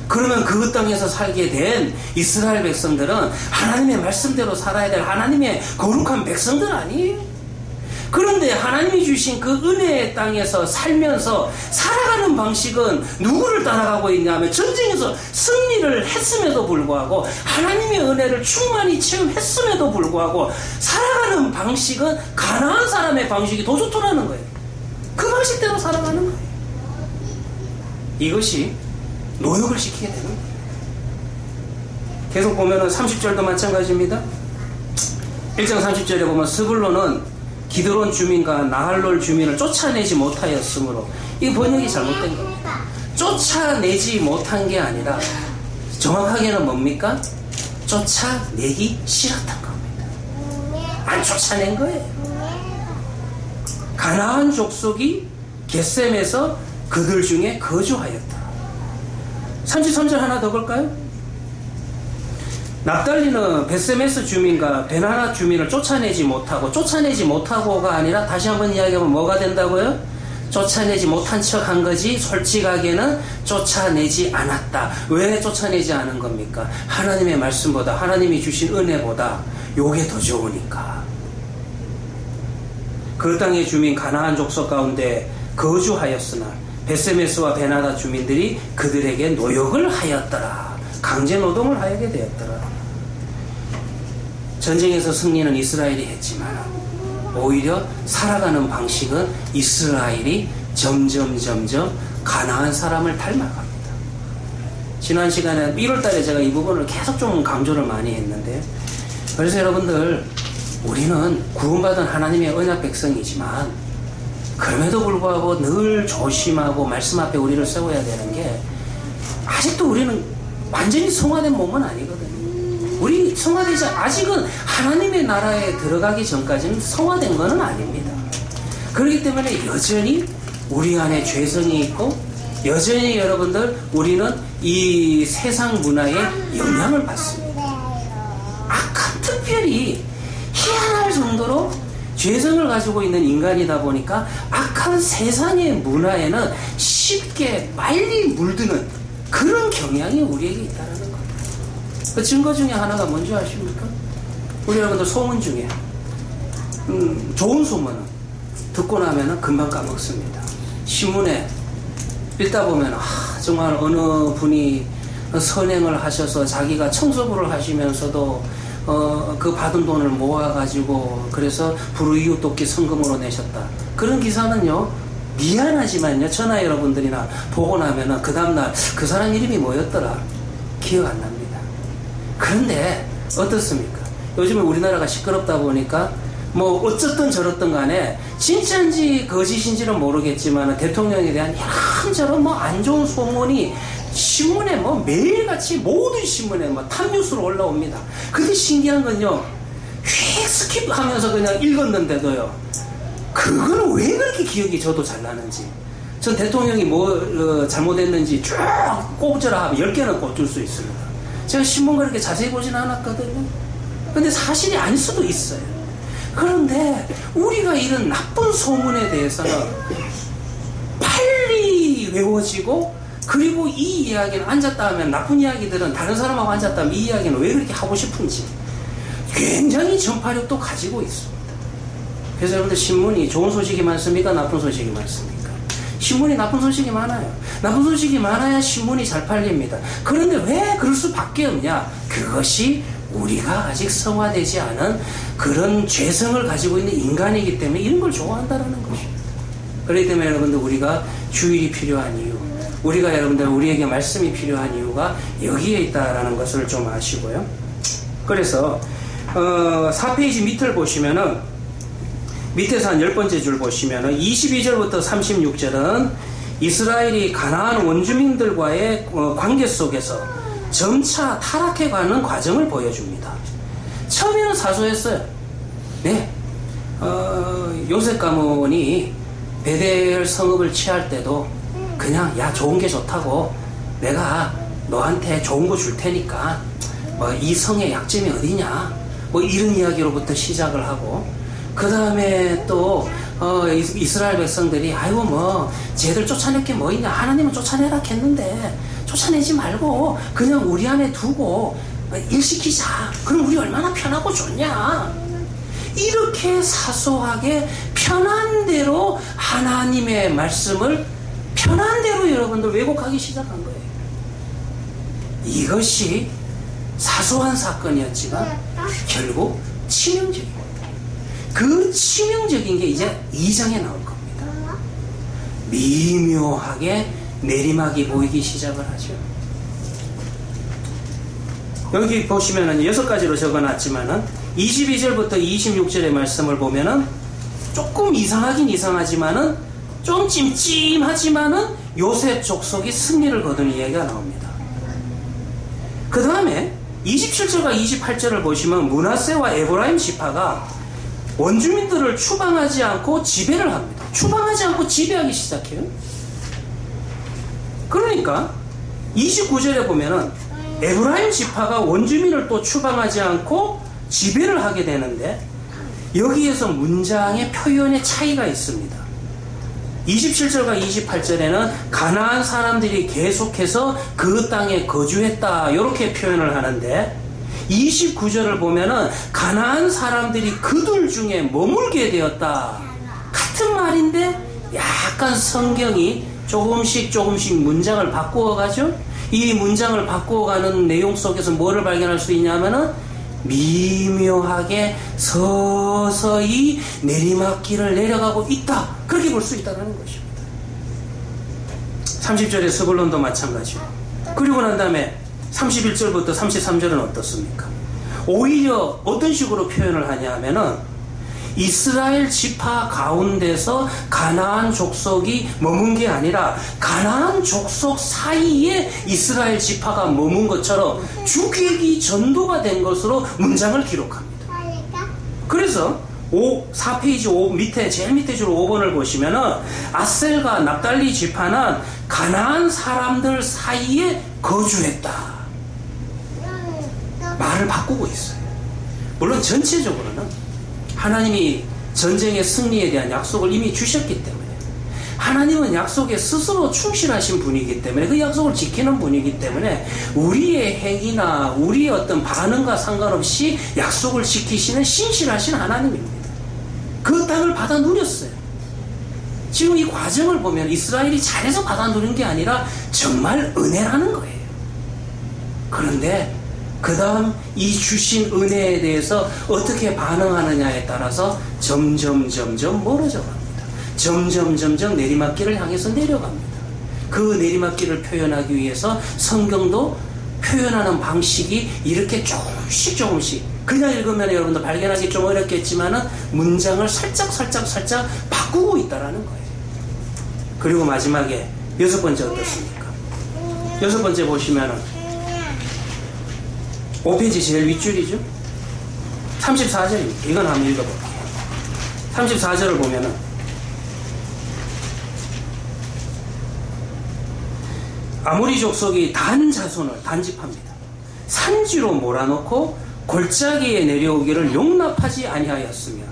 그러면 그 땅에서 살게 된 이스라엘 백성들은 하나님의 말씀대로 살아야 될 하나님의 거룩한 백성들 아니에요? 그런데 하나님이 주신 그 은혜의 땅에서 살면서 살아가는 방식은 누구를 따라가고 있냐면 전쟁에서 승리를 했음에도 불구하고 하나님의 은혜를 충만히 체험했음에도 불구하고 살아가는 방식은 가나안 사람의 방식이 더 좋더라는 거예요. 그 방식대로 살아가는 거예요. 이것이 노역을 시키게 되는 거예요. 계속 보면은 30절도 마찬가지입니다. 1장 30절에 보면 스불론은 기드론 주민과 나할롤 주민을 쫓아내지 못하였으므로, 이 번역이 잘못된 겁니다. 쫓아내지 못한 게 아니라 정확하게는 뭡니까? 쫓아내기 싫었던 겁니다. 안 쫓아낸 거예요. 가나안 족속이 겟셈에서 그들 중에 거주하였다. 33절 하나 더 볼까요? 납달리는 벳세메스 주민과 베나나 주민을 쫓아내지 못하고가 아니라 다시 한번 이야기하면 뭐가 된다고요? 쫓아내지 못한 척 한 거지 솔직하게는 쫓아내지 않았다. 왜 쫓아내지 않은 겁니까? 하나님의 말씀보다, 하나님이 주신 은혜보다 요게 더 좋으니까. 그 땅의 주민 가나안 족속 가운데 거주하였으나 벳세메스와 베나나 주민들이 그들에게 노역을 하였더라. 강제 노동을 하게 되었더라. 전쟁에서 승리는 이스라엘이 했지만 오히려 살아가는 방식은 이스라엘이 점점 가나안 사람을 닮아갑니다. 지난 시간에 1월달에 제가 이 부분을 계속 좀 강조를 많이 했는데, 그래서 여러분들, 우리는 구원받은 하나님의 언약 백성이지만 그럼에도 불구하고 늘 조심하고 말씀 앞에 우리를 세워야 되는 게, 아직도 우리는 완전히 성화된 몸은 아니거든요. 우리 성화되지, 아직은 하나님의 나라에 들어가기 전까지는 성화된 것은 아닙니다. 그렇기 때문에 여전히 우리 안에 죄성이 있고, 여전히 여러분들, 우리는 이 세상 문화에 영향을 받습니다. 특별히 희한할 정도로 죄성을 가지고 있는 인간이다 보니까 악한 세상의 문화에는 쉽게 빨리 물드는 그런 경향이 우리에게 있다는 겁니다. 그 증거 중에 하나가 뭔지 아십니까? 우리 여러분들 소문 중에 좋은 소문은 듣고 나면 금방 까먹습니다. 신문에 읽다 보면 정말 어느 분이 선행을 하셔서 자기가 청소부를 하시면서도 그 받은 돈을 모아가지고 그래서 불우이웃 돕기 성금으로 내셨다. 그런 기사는요, 미안하지만요, 전화 여러분들이나 보고 나면은 그 다음날 그 사람 이름이 뭐였더라 기억 안 납니다. 그런데 어떻습니까? 요즘에 우리나라가 시끄럽다 보니까 뭐 어쨌든 저렇든 간에 진짜인지 거짓인지는 모르겠지만 대통령에 대한 이런저런 뭐 안 좋은 소문이 신문에 뭐 매일같이 모든 신문에 뭐 탑뉴스로 올라옵니다. 근데 신기한 건요, 휙 스킵하면서 그냥 읽었는데도요, 그거는 왜 그렇게 기억이 저도 잘 나는지, 전 대통령이 뭐 잘못했는지 쭉 꼽으라 하면 10개는 꼽을 수 있습니다. 제가 신문 그렇게 자세히 보진 않았거든요. 근데 사실이 아닐 수도 있어요. 그런데 우리가 이런 나쁜 소문에 대해서는 빨리 외워지고, 그리고 이 이야기는 앉았다 하면, 나쁜 이야기들은 다른 사람하고 앉았다 하면 이 이야기는 왜 그렇게 하고 싶은지 굉장히 전파력도 가지고 있습니다. 그래서 여러분들, 신문이 좋은 소식이 많습니까? 나쁜 소식이 많습니까? 신문이 나쁜 소식이 많아요. 나쁜 소식이 많아야 신문이 잘 팔립니다. 그런데 왜 그럴 수밖에 없냐? 그것이 우리가 아직 성화되지 않은 그런 죄성을 가지고 있는 인간이기 때문에 이런 걸 좋아한다는 것입니다. 그렇기 때문에 여러분들, 우리가 주일이 필요한 이유, 우리가 여러분들, 우리에게 말씀이 필요한 이유가 여기에 있다라는 것을 좀 아시고요. 그래서 4페이지 밑을 보시면은, 밑에서 한 10번째 줄 보시면은 22절부터 36절은 이스라엘이 가나안 원주민들과의 관계 속에서 점차 타락해가는 과정을 보여줍니다. 처음에는 사소했어요. 네, 요셉 가문이 베델 성읍을 취할 때도 그냥, 야, 좋은 게 좋다고 내가 너한테 좋은 거 줄 테니까 뭐 이 성의 약점이 어디냐, 뭐 이런 이야기로부터 시작을 하고, 그 다음에 또 이스라엘 백성들이 아이고 뭐 쟤들 쫓아낼 게 뭐 있냐, 하나님은 쫓아내라 했는데 쫓아내지 말고 그냥 우리 안에 두고 일시키자. 그럼 우리 얼마나 편하고 좋냐. 이렇게 사소하게 편한 대로 하나님의 말씀을 편한 대로 여러분들 왜곡하기 시작한 거예요. 이것이 사소한 사건이었지만 결국 치명적인 겁니다. 그 치명적인 게 이제 2장에 나올 겁니다. 미묘하게 내리막이 보이기 시작을 하죠. 여기 보시면은 6가지로 적어놨지만은 22절부터 26절의 말씀을 보면은 조금 이상하긴 이상하지만은 좀 찜찜하지만은 요셉 족속이 승리를 거둔 이야기가 나옵니다. 그 다음에 27절과 28절을 보시면 므낫세와 에브라임 지파가 원주민들을 추방하지 않고 지배를 합니다. 추방하지 않고 지배하기 시작해요. 그러니까 29절에 보면은 에브라임 지파가 원주민을 또 추방하지 않고 지배를 하게 되는데, 여기에서 문장의 표현의 차이가 있습니다. 27절과 28절에는 가나안 사람들이 계속해서 그 땅에 거주했다 이렇게 표현을 하는데, 29절을 보면은 가나안 사람들이 그들 중에 머물게 되었다. 같은 말인데 약간 성경이 조금씩 문장을 바꾸어 가죠. 이 문장을 바꾸어 가는 내용 속에서 뭐를 발견할 수 있냐면은 미묘하게 서서히 내리막길을 내려가고 있다. 그렇게 볼 수 있다는 것입니다. 30절의 스불론도 마찬가지고, 그리고 난 다음에 31절부터 33절은 어떻습니까? 오히려 어떤 식으로 표현을 하냐 하면은 이스라엘 지파 가운데서 가나안 족속이 머문 게 아니라 가나안 족속 사이에 이스라엘 지파가 머문 것처럼 주객이 전도가 된 것으로 문장을 기록합니다. 그래서 4페이지 밑에 제일 밑에 줄 5번을 보시면은 아셀과 납달리 지파는 가나안 사람들 사이에 거주했다. 말을 바꾸고 있어요. 물론 전체적으로는 하나님이 전쟁의 승리에 대한 약속을 이미 주셨기 때문에, 하나님은 약속에 스스로 충실하신 분이기 때문에, 그 약속을 지키는 분이기 때문에 우리의 행위나 우리의 어떤 반응과 상관없이 약속을 지키시는 신실하신 하나님입니다. 그 땅을 받아 누렸어요. 지금 이 과정을 보면 이스라엘이 잘해서 받아 누린 게 아니라 정말 은혜라는 거예요. 그런데 그 다음 이 주신 은혜에 대해서 어떻게 반응하느냐에 따라서 점점 멀어져 갑니다. 점점 내리막길을 향해서 내려갑니다. 그 내리막길을 표현하기 위해서 성경도 표현하는 방식이 이렇게 조금씩 그냥 읽으면 여러분들 발견하기 좀 어렵겠지만은 문장을 살짝 바꾸고 있다라는 거예요. 그리고 마지막에 6번째 어떻습니까? 6번째 보시면은 5페이지 제일 윗줄이죠. 34절입니다. 이건 한번 읽어볼게요. 34절을 보면은 아모리 족속이 단 자손을 단집합니다. 산지로 몰아넣고 골짜기에 내려오기를 용납하지 아니하였으며,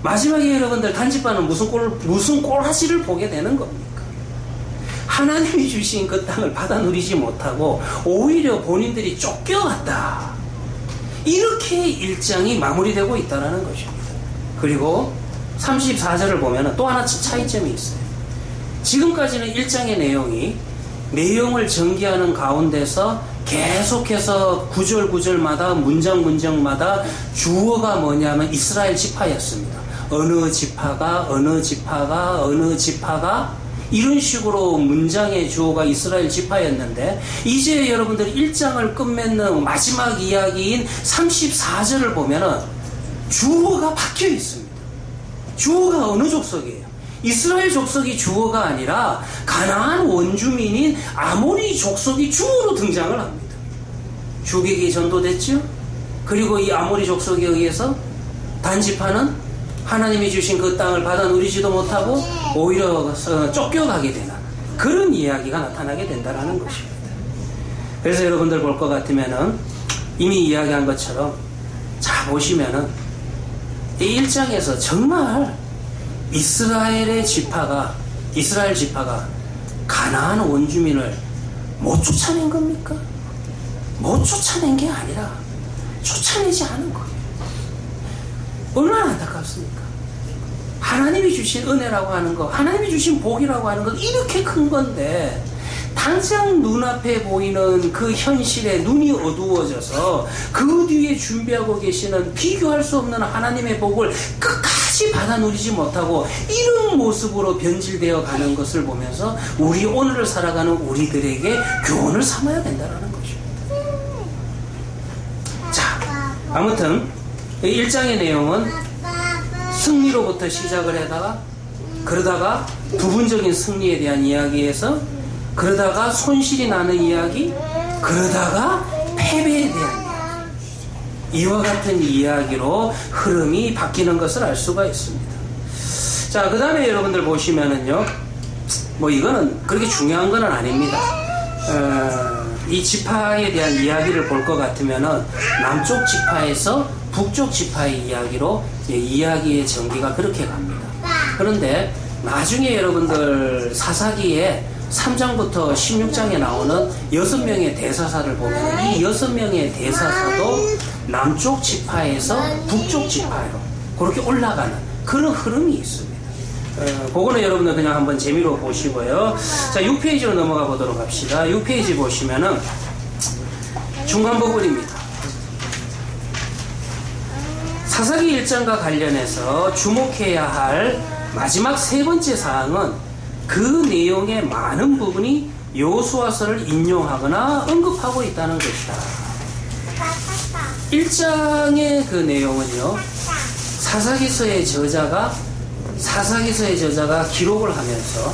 마지막에 여러분들 단집하는 무슨 꼴하시를 보게 되는 겁니까? 하나님이 주신 그 땅을 받아 누리지 못하고 오히려 본인들이 쫓겨갔다. 이렇게 1장이 마무리되고 있다는 것입니다. 그리고 34절을 보면 또 하나 차이점이 있어요. 지금까지는 1장의 내용을 전개하는 가운데서 계속해서 구절마다 문장마다 주어가 뭐냐면 이스라엘 지파였습니다. 어느 지파가 이런 식으로 문장의 주어가 이스라엘 지파였는데, 이제 여러분들이 1장을 끝맺는 마지막 이야기인 34절을 보면은 주어가 바뀌어 있습니다. 주어가 어느 족속이에요? 이스라엘 족속이 주어가 아니라 가나안 원주민인 아모리 족속이 주어로 등장을 합니다. 주객이 전도됐죠? 그리고 이 아모리 족속에 의해서 단지파는 하나님이 주신 그 땅을 받아 누리지도 못하고 오히려 쫓겨가게 되는 그런 이야기가 나타나게 된다는 것입니다. 그래서 여러분들 볼 것 같으면은 이미 이야기한 것처럼 자 보시면은 이 1장에서 정말 이스라엘 지파가 가나안 원주민을 못 쫓아낸 겁니까? 못 쫓아낸 게 아니라 쫓아내지 않은 거예요. 얼마나 안타깝습니까? 하나님이 주신 은혜라고 하는 거, 하나님이 주신 복이라고 하는 건 이렇게 큰 건데, 당장 눈앞에 보이는 그 현실에 눈이 어두워져서 그 뒤에 준비하고 계시는 비교할 수 없는 하나님의 복을 끝까지 받아 누리지 못하고 이런 모습으로 변질되어 가는 것을 보면서 우리 오늘을 살아가는 우리들에게 교훈을 삼아야 된다는 것입니다. 자, 아무튼 1장의 내용은 승리로부터 시작을 해다가, 그러다가 부분적인 승리에 대한 이야기에서, 그러다가 손실이 나는 이야기, 그러다가 패배에 대한 이야기. 이와 같은 이야기로 흐름이 바뀌는 것을 알 수가 있습니다. 자, 그 다음에 여러분들 보시면은요, 뭐 이거는 그렇게 중요한 건 아닙니다. 이 지파에 대한 이야기를 볼 것 같으면은 남쪽 지파에서 북쪽 지파의 이야기로 이야기의 전개가 그렇게 갑니다. 그런데 나중에 여러분들 사사기에 3장부터 16장에 나오는 6명의 대사사를 보면 이 6명의 대사사도 남쪽 지파에서 북쪽 지파로 그렇게 올라가는 그런 흐름이 있습니다. 그거는 여러분들 그냥 한번 재미로 보시고요. 자, 6페이지로 넘어가 보도록 합시다. 6페이지 보시면은 중간 부분입니다. 사사기 1장과 관련해서 주목해야 할 마지막 세 번째 사항은 그 내용의 많은 부분이 여호수아서를 인용하거나 언급하고 있다는 것이다. 1장의 그 내용은요, 사사기서의 저자가 기록을 하면서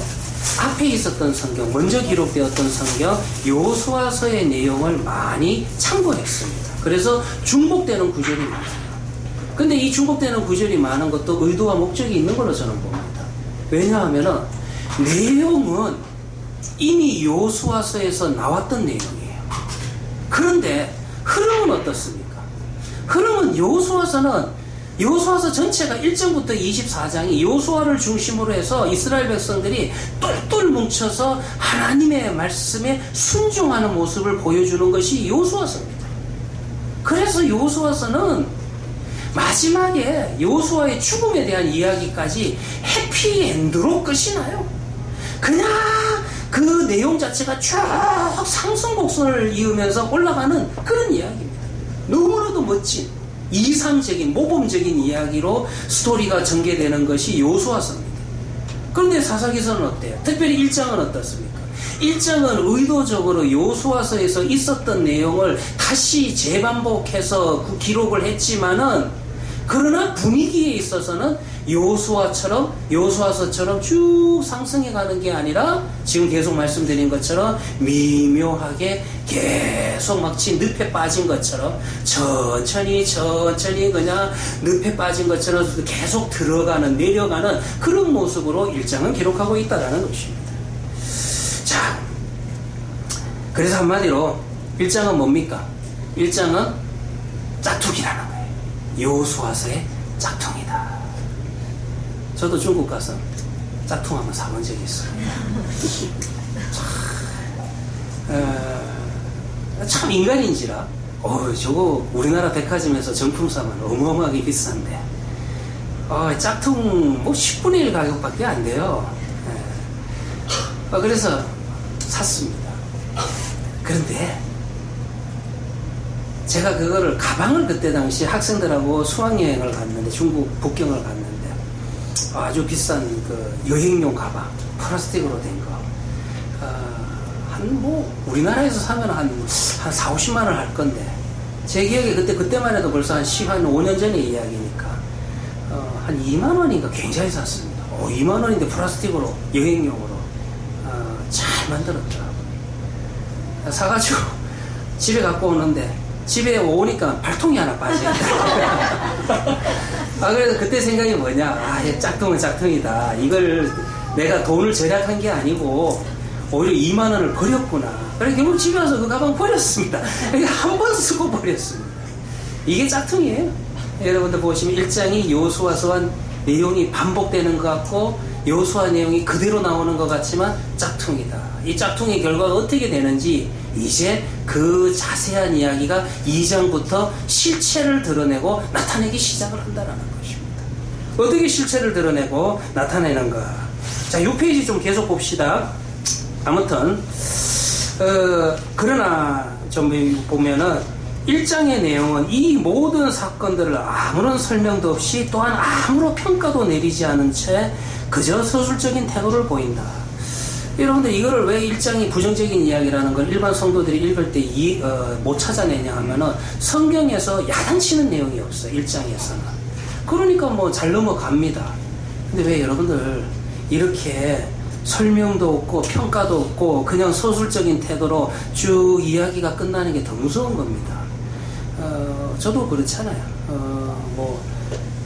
앞에 있었던 성경, 먼저 기록되었던 성경 여호수아서의 내용을 많이 참고했습니다. 그래서 중복되는 구절이 많아요. 근데 이 중복되는 구절이 많은 것도 의도와 목적이 있는 걸로 저는 봅니다. 왜냐하면 내용은 이미 여호수아서에서 나왔던 내용이에요. 그런데 흐름은 어떻습니까? 흐름은 여호수아서 전체가 1장부터 24장이 여호수아를 중심으로 해서 이스라엘 백성들이 똘똘 뭉쳐서 하나님의 말씀에 순종하는 모습을 보여주는 것이 여호수아서입니다. 그래서 여호수아서는 마지막에 여호수아의 죽음에 대한 이야기까지 해피엔드로 끝이 나요. 그냥 그 내용 자체가 쭉 상승곡선을 이으면서 올라가는 그런 이야기입니다. 너무나도 멋진 이상적인 모범적인 이야기로 스토리가 전개되는 것이 여호수아서입니다. 그런데 사사기서는 어때요? 특별히 1장은 어떻습니까? 1장은 의도적으로 여호수아서에서 있었던 내용을 다시 재반복해서 기록을 했지만은, 그러나 분위기에 있어서는 여호수아서처럼 쭉 상승해 가는 게 아니라 지금 계속 말씀드린 것처럼 미묘하게 계속 마치 늪에 빠진 것처럼 천천히 그냥 늪에 빠진 것처럼 계속 내려가는 그런 모습으로 1장은 기록하고 있다는 것입니다. 자, 그래서 한마디로 1장은 뭡니까? 1장은 짝퉁이라는 거예요. 여호수아서의 짝퉁이다. 저도 중국 가서 짝퉁 한번 사본 적이 있어요. 참 인간인지라 저거 우리나라 백화점에서 정품 사면 어마어마하게 비싼데 짝퉁 10분의 1 가격밖에 안 돼요. 그래서 샀습니다. 그런데 제가 그거를 가방을 그때 당시 학생들하고 수학여행을 갔는데, 중국 북경을 갔는데 아주 비싼 그 여행용 가방, 플라스틱으로 된 거, 우리나라에서 사면 한 4, 50만 원 할 건데, 제 기억에 그때만 해도 벌써 한 5년 전의 이야기니까 한 2만 원인가 굉장히 샀습니다. 2만 원인데 플라스틱으로 여행용으로 잘 만들었더라고요. 사가지고 집에 갖고 오는데, 집에 오니까 발통이 하나 빠져있다. 그래서 그때 생각이 뭐냐, 얘 짝퉁은 짝퉁이다. 이걸 내가 돈을 절약한 게 아니고 오히려 2만 원을 버렸구나. 그래서 결국 집에 와서 그 가방 버렸습니다. 한 번 쓰고 버렸습니다. 이게 짝퉁이에요. 여러분들 보시면 1장이 여호수아서와 내용이 반복되는 것 같고 여호수아 내용이 그대로 나오는 것 같지만 짝퉁이다. 이 짝퉁의 결과가 어떻게 되는지 이제 그 자세한 이야기가 2장부터 실체를 드러내고 나타내기 시작을 한다는 것입니다. 어떻게 실체를 드러내고 나타내는가? 자, 6페이지 좀 계속 봅시다. 아무튼 그러나 좀 보면은 1장의 내용은 이 모든 사건들을 아무런 설명도 없이 또한 아무런 평가도 내리지 않은 채 그저 서술적인 태도를 보인다. 여러분들 이거를 왜 1장이 부정적인 이야기라는 걸 일반 성도들이 읽을 때 못 찾아내냐 하면은 성경에서 야단치는 내용이 없어요. 1장에서는. 그러니까 잘 넘어갑니다. 근데 왜 여러분들 이렇게 설명도 없고 평가도 없고 그냥 서술적인 태도로 쭉 이야기가 끝나는 게 더 무서운 겁니다. 저도 그렇잖아요. 뭐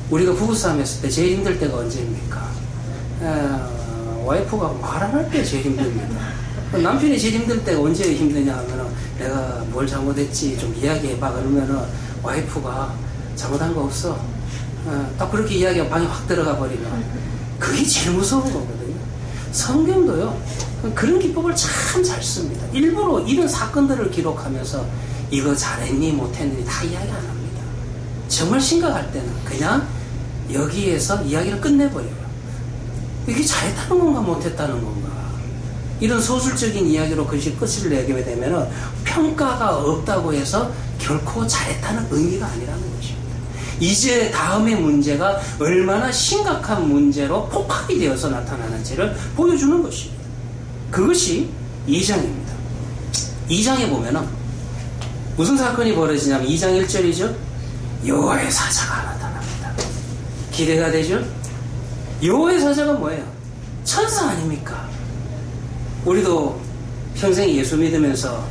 우리가 부부싸움 했을 때 제일 힘들 때가 언제입니까? 와이프가 말 안 할 때 제일 힘듭니다. 남편이 제일 힘들 때가 언제 힘드냐 하면은 내가 뭘 잘못했지 좀 이야기해봐 그러면은 와이프가 잘못한 거 없어. 딱 그렇게 이야기하고 방에 확 들어가 버리면 그게 제일 무서운 거거든요. 성경도요 그런 기법을 참 잘 씁니다. 일부러 이런 사건들을 기록하면서 이거 잘했니 못했니 다 이야기 안 합니다. 정말 심각할 때는 그냥 여기에서 이야기를 끝내버려요. 이게 잘했다는 건가 못했다는 건가 이런 소술적인 이야기로 글씨 끝을 내게 되면 평가가 없다고 해서 결코 잘했다는 의미가 아니라는 것입니다. 이제 다음의 문제가 얼마나 심각한 문제로 폭발이 되어서 나타나는지를 보여주는 것입니다. 그것이 2장입니다. 2장에 보면은 무슨 사건이 벌어지냐면 2장 1절이죠. 여호와의 사자가 나타납니다. 기대가 되죠? 여호와의 사자가 뭐예요? 천사 아닙니까? 우리도 평생 예수 믿으면서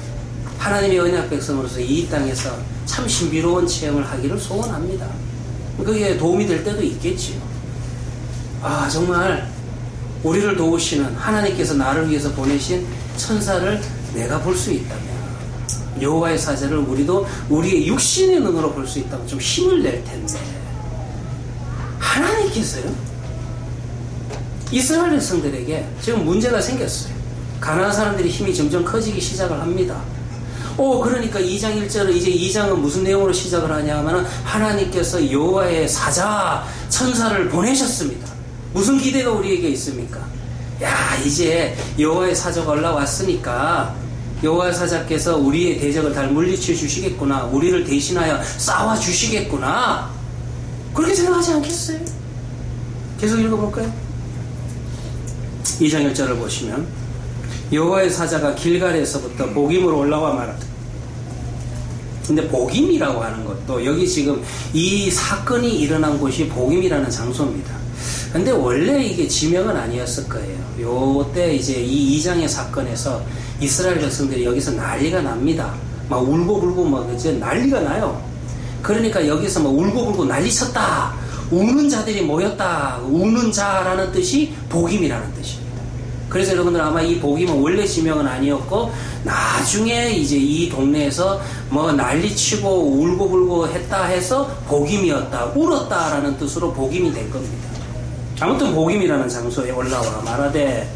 하나님의 언약 백성으로서 이 땅에서 참 신비로운 체험을 하기를 소원합니다. 그게 도움이 될 때도 있겠지요. 정말 우리를 도우시는 하나님께서 나를 위해서 보내신 천사를 내가 볼 수 있다면 여호와의 사자를 우리도 우리의 육신의 눈으로 볼 수 있다면 좀 힘을 낼 텐데 하나님께서요 이스라엘 백성들에게 지금 문제가 생겼어요. 가나안 사람들이 힘이 점점 커지기 시작을 합니다. 그러니까 2장 1절은 이제 2장은 무슨 내용으로 시작을 하냐 하면 하나님께서 여호와의 사자 천사를 보내셨습니다. 무슨 기대가 우리에게 있습니까? 이제 여호와의 사자가 올라왔으니까 여호와의 사자께서 우리의 대적을 다 물리쳐 주시겠구나. 우리를 대신하여 싸워 주시겠구나. 그렇게 생각하지 않겠어요? 계속 읽어볼까요? 2장 1절을 보시면 여호와의 사자가 길갈에서부터 복임으로 올라와 말하다. 근데 복임이라고 하는 것도 여기 지금 이 사건이 일어난 곳이 복임이라는 장소입니다. 근데 원래 이게 지명은 아니었을 거예요. 요때 이제 이 2장의 사건에서 이스라엘 백성들이 여기서 난리가 납니다. 막 울고불고 막 이제 난리가 나요. 그러니까 여기서 막 울고불고 난리 쳤다. 우는 자들이 모였다. 우는 자라는 뜻이 복임이라는 뜻입니다. 그래서 여러분들 아마 이 복임은 원래 지명은 아니었고 나중에 이제 이 동네에서 뭐 난리치고 울고불고 했다 해서 복임이었다. 울었다라는 뜻으로 복임이 된 겁니다. 아무튼 복임이라는 장소에 올라와 말하되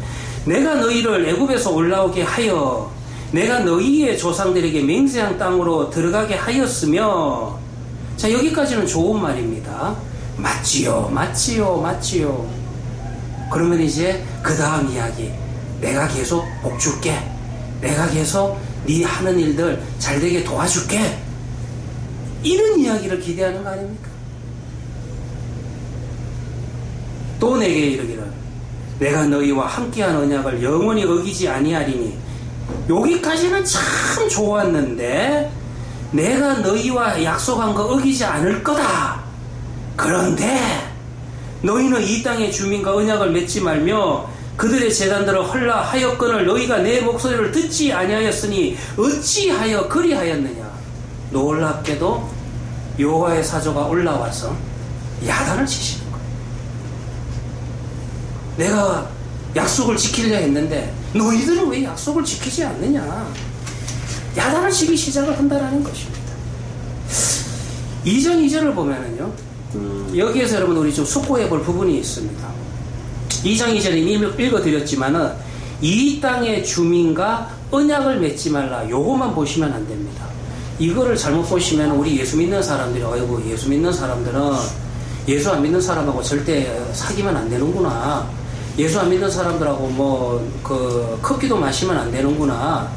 내가 너희를 애굽에서 올라오게 하여 내가 너희의 조상들에게 맹세한 땅으로 들어가게 하였으며 자 여기까지는 좋은 말입니다. 맞지요 맞지요 맞지요. 그러면 이제 그 다음 이야기 내가 계속 복 줄게. 내가 계속 네 하는 일들 잘되게 도와줄게. 이런 이야기를 기대하는 거 아닙니까? 또 내게 이르기를 내가 너희와 함께한 언약을 영원히 어기지 아니하리니 여기까지는 참 좋았는데 내가 너희와 약속한 거 어기지 않을 거다. 그런데 너희는 이 땅의 주민과 언약을 맺지 말며 그들의 제단들을 헐라하였거늘 너희가 내 목소리를 듣지 아니하였으니 어찌하여 그리하였느냐. 놀랍게도 여호와의 사자가 올라와서 야단을 치시는 거예요. 내가 약속을 지키려 했는데 너희들은 왜 약속을 지키지 않느냐. 야단을 치기 시작을 한다라는 것입니다. 2장 2절을 보면은요 여기에서 여러분 우리 좀 숙고해 볼 부분이 있습니다. 2장 2절에 이미 읽어드렸지만은 이 땅의 주민과 언약을 맺지 말라. 요것만 보시면 안 됩니다. 이거를 잘못 보시면 우리 예수 믿는 사람들이 아이고 예수 믿는 사람들은 예수 안 믿는 사람하고 절대 사귀면 안 되는구나. 예수 안 믿는 사람들하고 뭐 그 커피도 마시면 안 되는구나.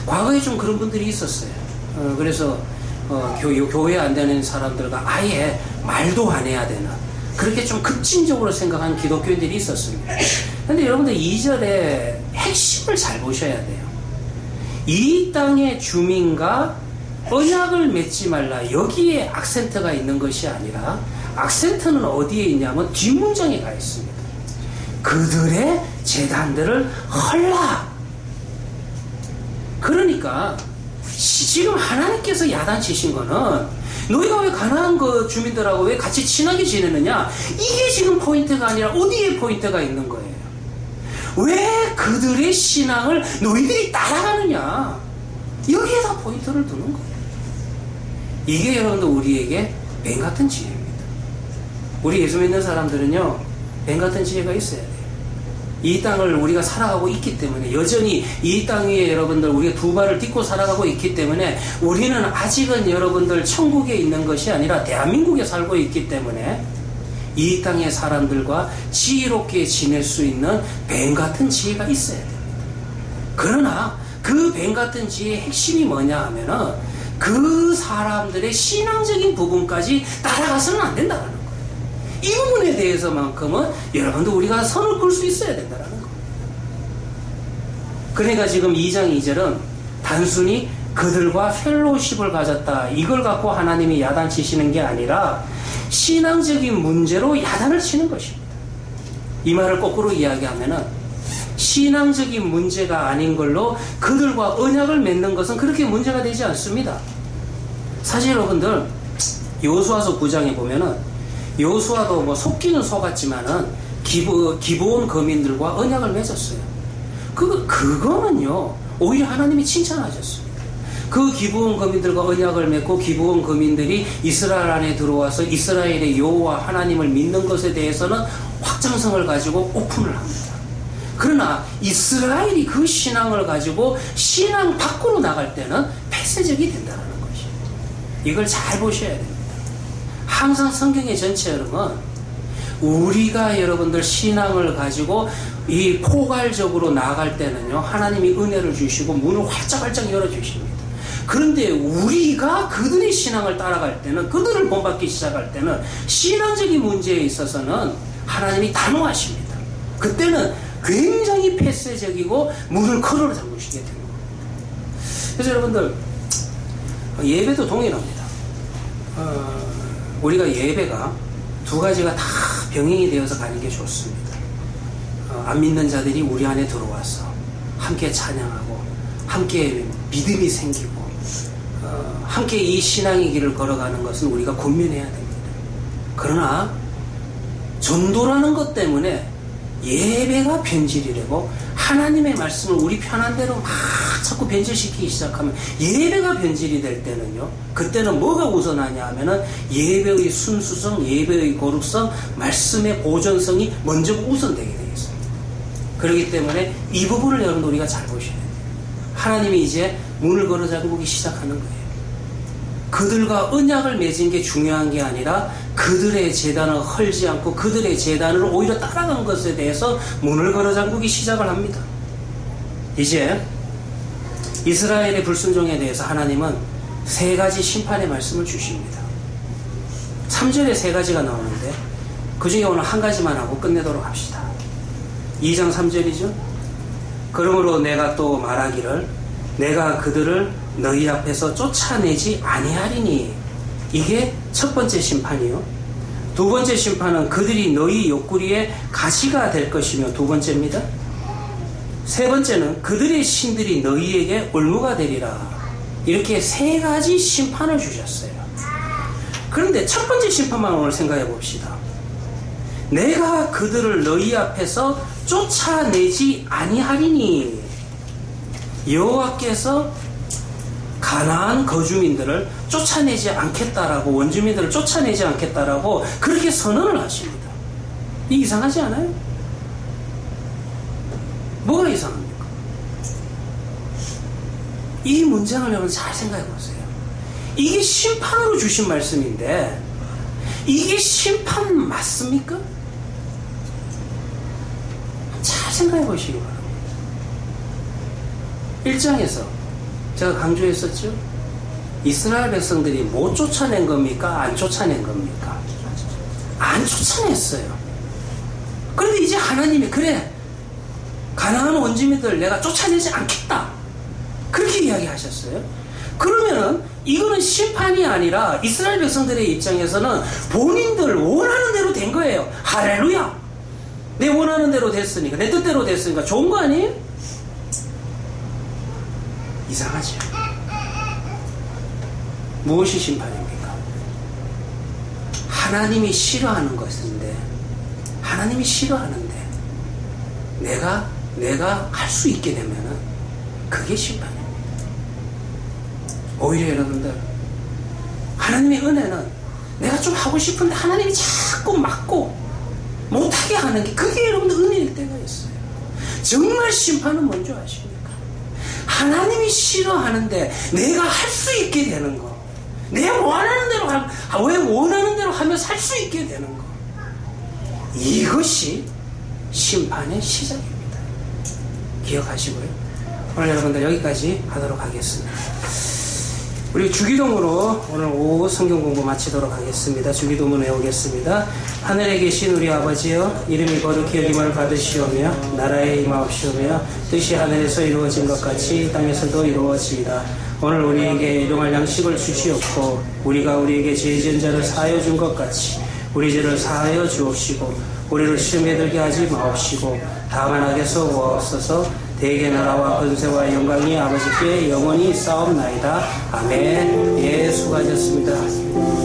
과거에 좀 그런 분들이 있었어요. 그래서 교회 안 다니는 사람들과 아예 말도 안 해야 되나. 그렇게 좀 급진적으로 생각하는 기독교인들이 있었습니다. 근데 여러분들 2절에 핵심을 잘 보셔야 돼요. 이 땅의 주민과 언약을 맺지 말라. 여기에 악센트가 있는 것이 아니라 악센트는 어디에 있냐면 뒷문장에 가 있습니다. 그들의 제단들을 헐라. 그러니까 지금 하나님께서 야단치신 거는 너희가 왜 가나안 그 주민들하고 왜 같이 친하게 지내느냐? 이게 지금 포인트가 아니라 어디에 포인트가 있는 거예요? 왜 그들의 신앙을 너희들이 따라가느냐? 여기에다 포인트를 두는 거예요. 이게 여러분들 우리에게 뱀 같은 지혜입니다. 우리 예수 믿는 사람들은요, 뱀 같은 지혜가 있어야 돼요. 이 땅을 우리가 살아가고 있기 때문에, 여전히 이 땅 위에 여러분들 우리가 두 발을 딛고 살아가고 있기 때문에, 우리는 아직은 여러분들 천국에 있는 것이 아니라 대한민국에 살고 있기 때문에 이 땅의 사람들과 지혜롭게 지낼 수 있는 뱀 같은 지혜가 있어야 됩니다. 그러나 그 뱀 같은 지혜의 핵심이 뭐냐 하면은, 그 사람들의 신앙적인 부분까지 따라가서는 안 된다는 거예요. 이 부분에 대해서만큼은 여러분도 우리가 선을 끌 수 있어야 된다는 거예요. 그러니까 지금 2장 2절은 단순히 그들과 펠로십을 가졌다, 이걸 갖고 하나님이 야단치시는 게 아니라 신앙적인 문제로 야단을 치는 것입니다. 이 말을 거꾸로 이야기하면은, 신앙적인 문제가 아닌 걸로 그들과 언약을 맺는 것은 그렇게 문제가 되지 않습니다. 사실 여러분들 여호수아서 9장에 보면은, 여호수아도 뭐 속기는 속았지만은 기브온 거민들과 언약을 맺었어요. 그거는요 오히려 하나님이 칭찬하셨습니다. 그 기브온 거민들과 언약을 맺고 기브온 거민들이 이스라엘 안에 들어와서 이스라엘의 여호와 하나님을 믿는 것에 대해서는 확장성을 가지고 오픈을 합니다. 그러나 이스라엘이 그 신앙을 가지고 신앙 밖으로 나갈 때는 폐쇄적이 된다는 것이에요. 이걸 잘 보셔야 됩니다. 항상 성경의 전체 흐름은 우리가 여러분들 신앙을 가지고 이 포괄적으로 나아갈 때는요, 하나님이 은혜를 주시고 문을 활짝활짝 열어주십니다. 그런데 우리가 그들의 신앙을 따라갈 때는, 그들을 본받기 시작할 때는 신앙적인 문제에 있어서는 하나님이 단호하십니다. 그때는 굉장히 폐쇄적이고 문을 커로 잠그시게 되는 거예요. 그래서 여러분들 예배도 동일합니다. 우리가 예배가 두 가지가 다 병행이 되어서 가는 게 좋습니다. 안 믿는 자들이 우리 안에 들어와서 함께 찬양하고 함께 믿음이 생기고 함께 이 신앙의 길을 걸어가는 것은 우리가 권면해야 됩니다. 그러나 전도라는 것 때문에 예배가 변질이 되고 하나님의 말씀을 우리 편한 대로 막 자꾸 변질시키기 시작하면, 예배가 변질이 될 때는요, 그때는 뭐가 우선하냐 하면은 예배의 순수성, 예배의 거룩성, 말씀의 보존성이 먼저 우선되게 되어 있습니다. 그렇기 때문에 이 부분을 여러분 우리가 잘 보셔야 돼요. 하나님이 이제 문을 걸어 잠그기 시작하는 거예요. 그들과 언약을 맺은 게 중요한 게 아니라 그들의 제단을 헐지 않고 그들의 제단을 오히려 따라간 것에 대해서 문을 걸어 잠그기 시작을 합니다. 이제 이스라엘의 불순종에 대해서 하나님은 세 가지 심판의 말씀을 주십니다. 3절에 세 가지가 나오는데 그 중에 오늘 한 가지만 하고 끝내도록 합시다. 2장 3절이죠. 그러므로 내가 또 말하기를 내가 그들을 너희 앞에서 쫓아내지 아니하리니, 이게 첫 번째 심판이요. 두 번째 심판은 그들이 너희 옆구리에 가시가 될 것이며 두 번째입니다. 세 번째는 그들의 신들이 너희에게 올무가 되리라. 이렇게 세 가지 심판을 주셨어요. 그런데 첫 번째 심판만 오늘 생각해 봅시다. 내가 그들을 너희 앞에서 쫓아내지 아니하리니, 여호와께서 가나안 거주민들을 쫓아내지 않겠다라고, 원주민들을 쫓아내지 않겠다라고 그렇게 선언을 하십니다. 이 이상하지 않아요? 뭐가 이상합니까? 이 문장을 여러분 잘 생각해 보세요. 이게 심판으로 주신 말씀인데 이게 심판 맞습니까? 잘 생각해 보시기 바랍니다. 1장에서 제가 강조했었죠? 이스라엘 백성들이 못 쫓아낸 겁니까? 안 쫓아낸 겁니까? 안 쫓아냈어요. 그런데 이제 하나님이 그래, 가나안 원주민들 내가 쫓아내지 않겠다, 그렇게 이야기하셨어요. 그러면은 이거는 심판이 아니라 이스라엘 백성들의 입장에서는 본인들 원하는 대로 된 거예요. 할렐루야, 내 원하는 대로 됐으니까, 내 뜻대로 됐으니까 좋은 거 아니에요? 이상하죠. 무엇이 심판입니까? 하나님이 싫어하는 것인데, 하나님이 싫어하는데 내가 할 수 있게 되면은 그게 심판입니다. 오히려 여러분들, 하나님의 은혜는 내가 좀 하고 싶은데 하나님이 자꾸 막고 못하게 하는 게, 그게 여러분들 은혜일 때가 있어요. 정말 심판은 뭔지 아십니까? 하나님이 싫어하는데 내가 할 수 있게 되는 거, 내가 원하는 대로 왜 원하는 대로 하며 살 수 있게 되는 거, 이것이 심판의 시작입니다. 기억하시고요. 오늘 여러분들 여기까지 하도록 하겠습니다. 우리 주기도문으로 오늘 오후 성경 공부 마치도록 하겠습니다. 주기도문 외우겠습니다. 하늘에 계신 우리 아버지여, 이름이 거룩히 여김을 받으시오며 나라에 임하옵시오며 뜻이 하늘에서 이루어진 것 같이 땅에서도 이루어지이다. 오늘 우리에게 일용할 양식을 주시옵고 우리가 우리에게 죄 지은 자를 사하여 준 것 같이 우리 죄를 사하여 주옵시고 우리를 시험에 들게 하지 마옵시고 다만 악에서 구하옵소서. 대개 나라와 권세와 영광이 아버지께 영원히 싸움나이다. 아멘. 예, 수고하셨습니다.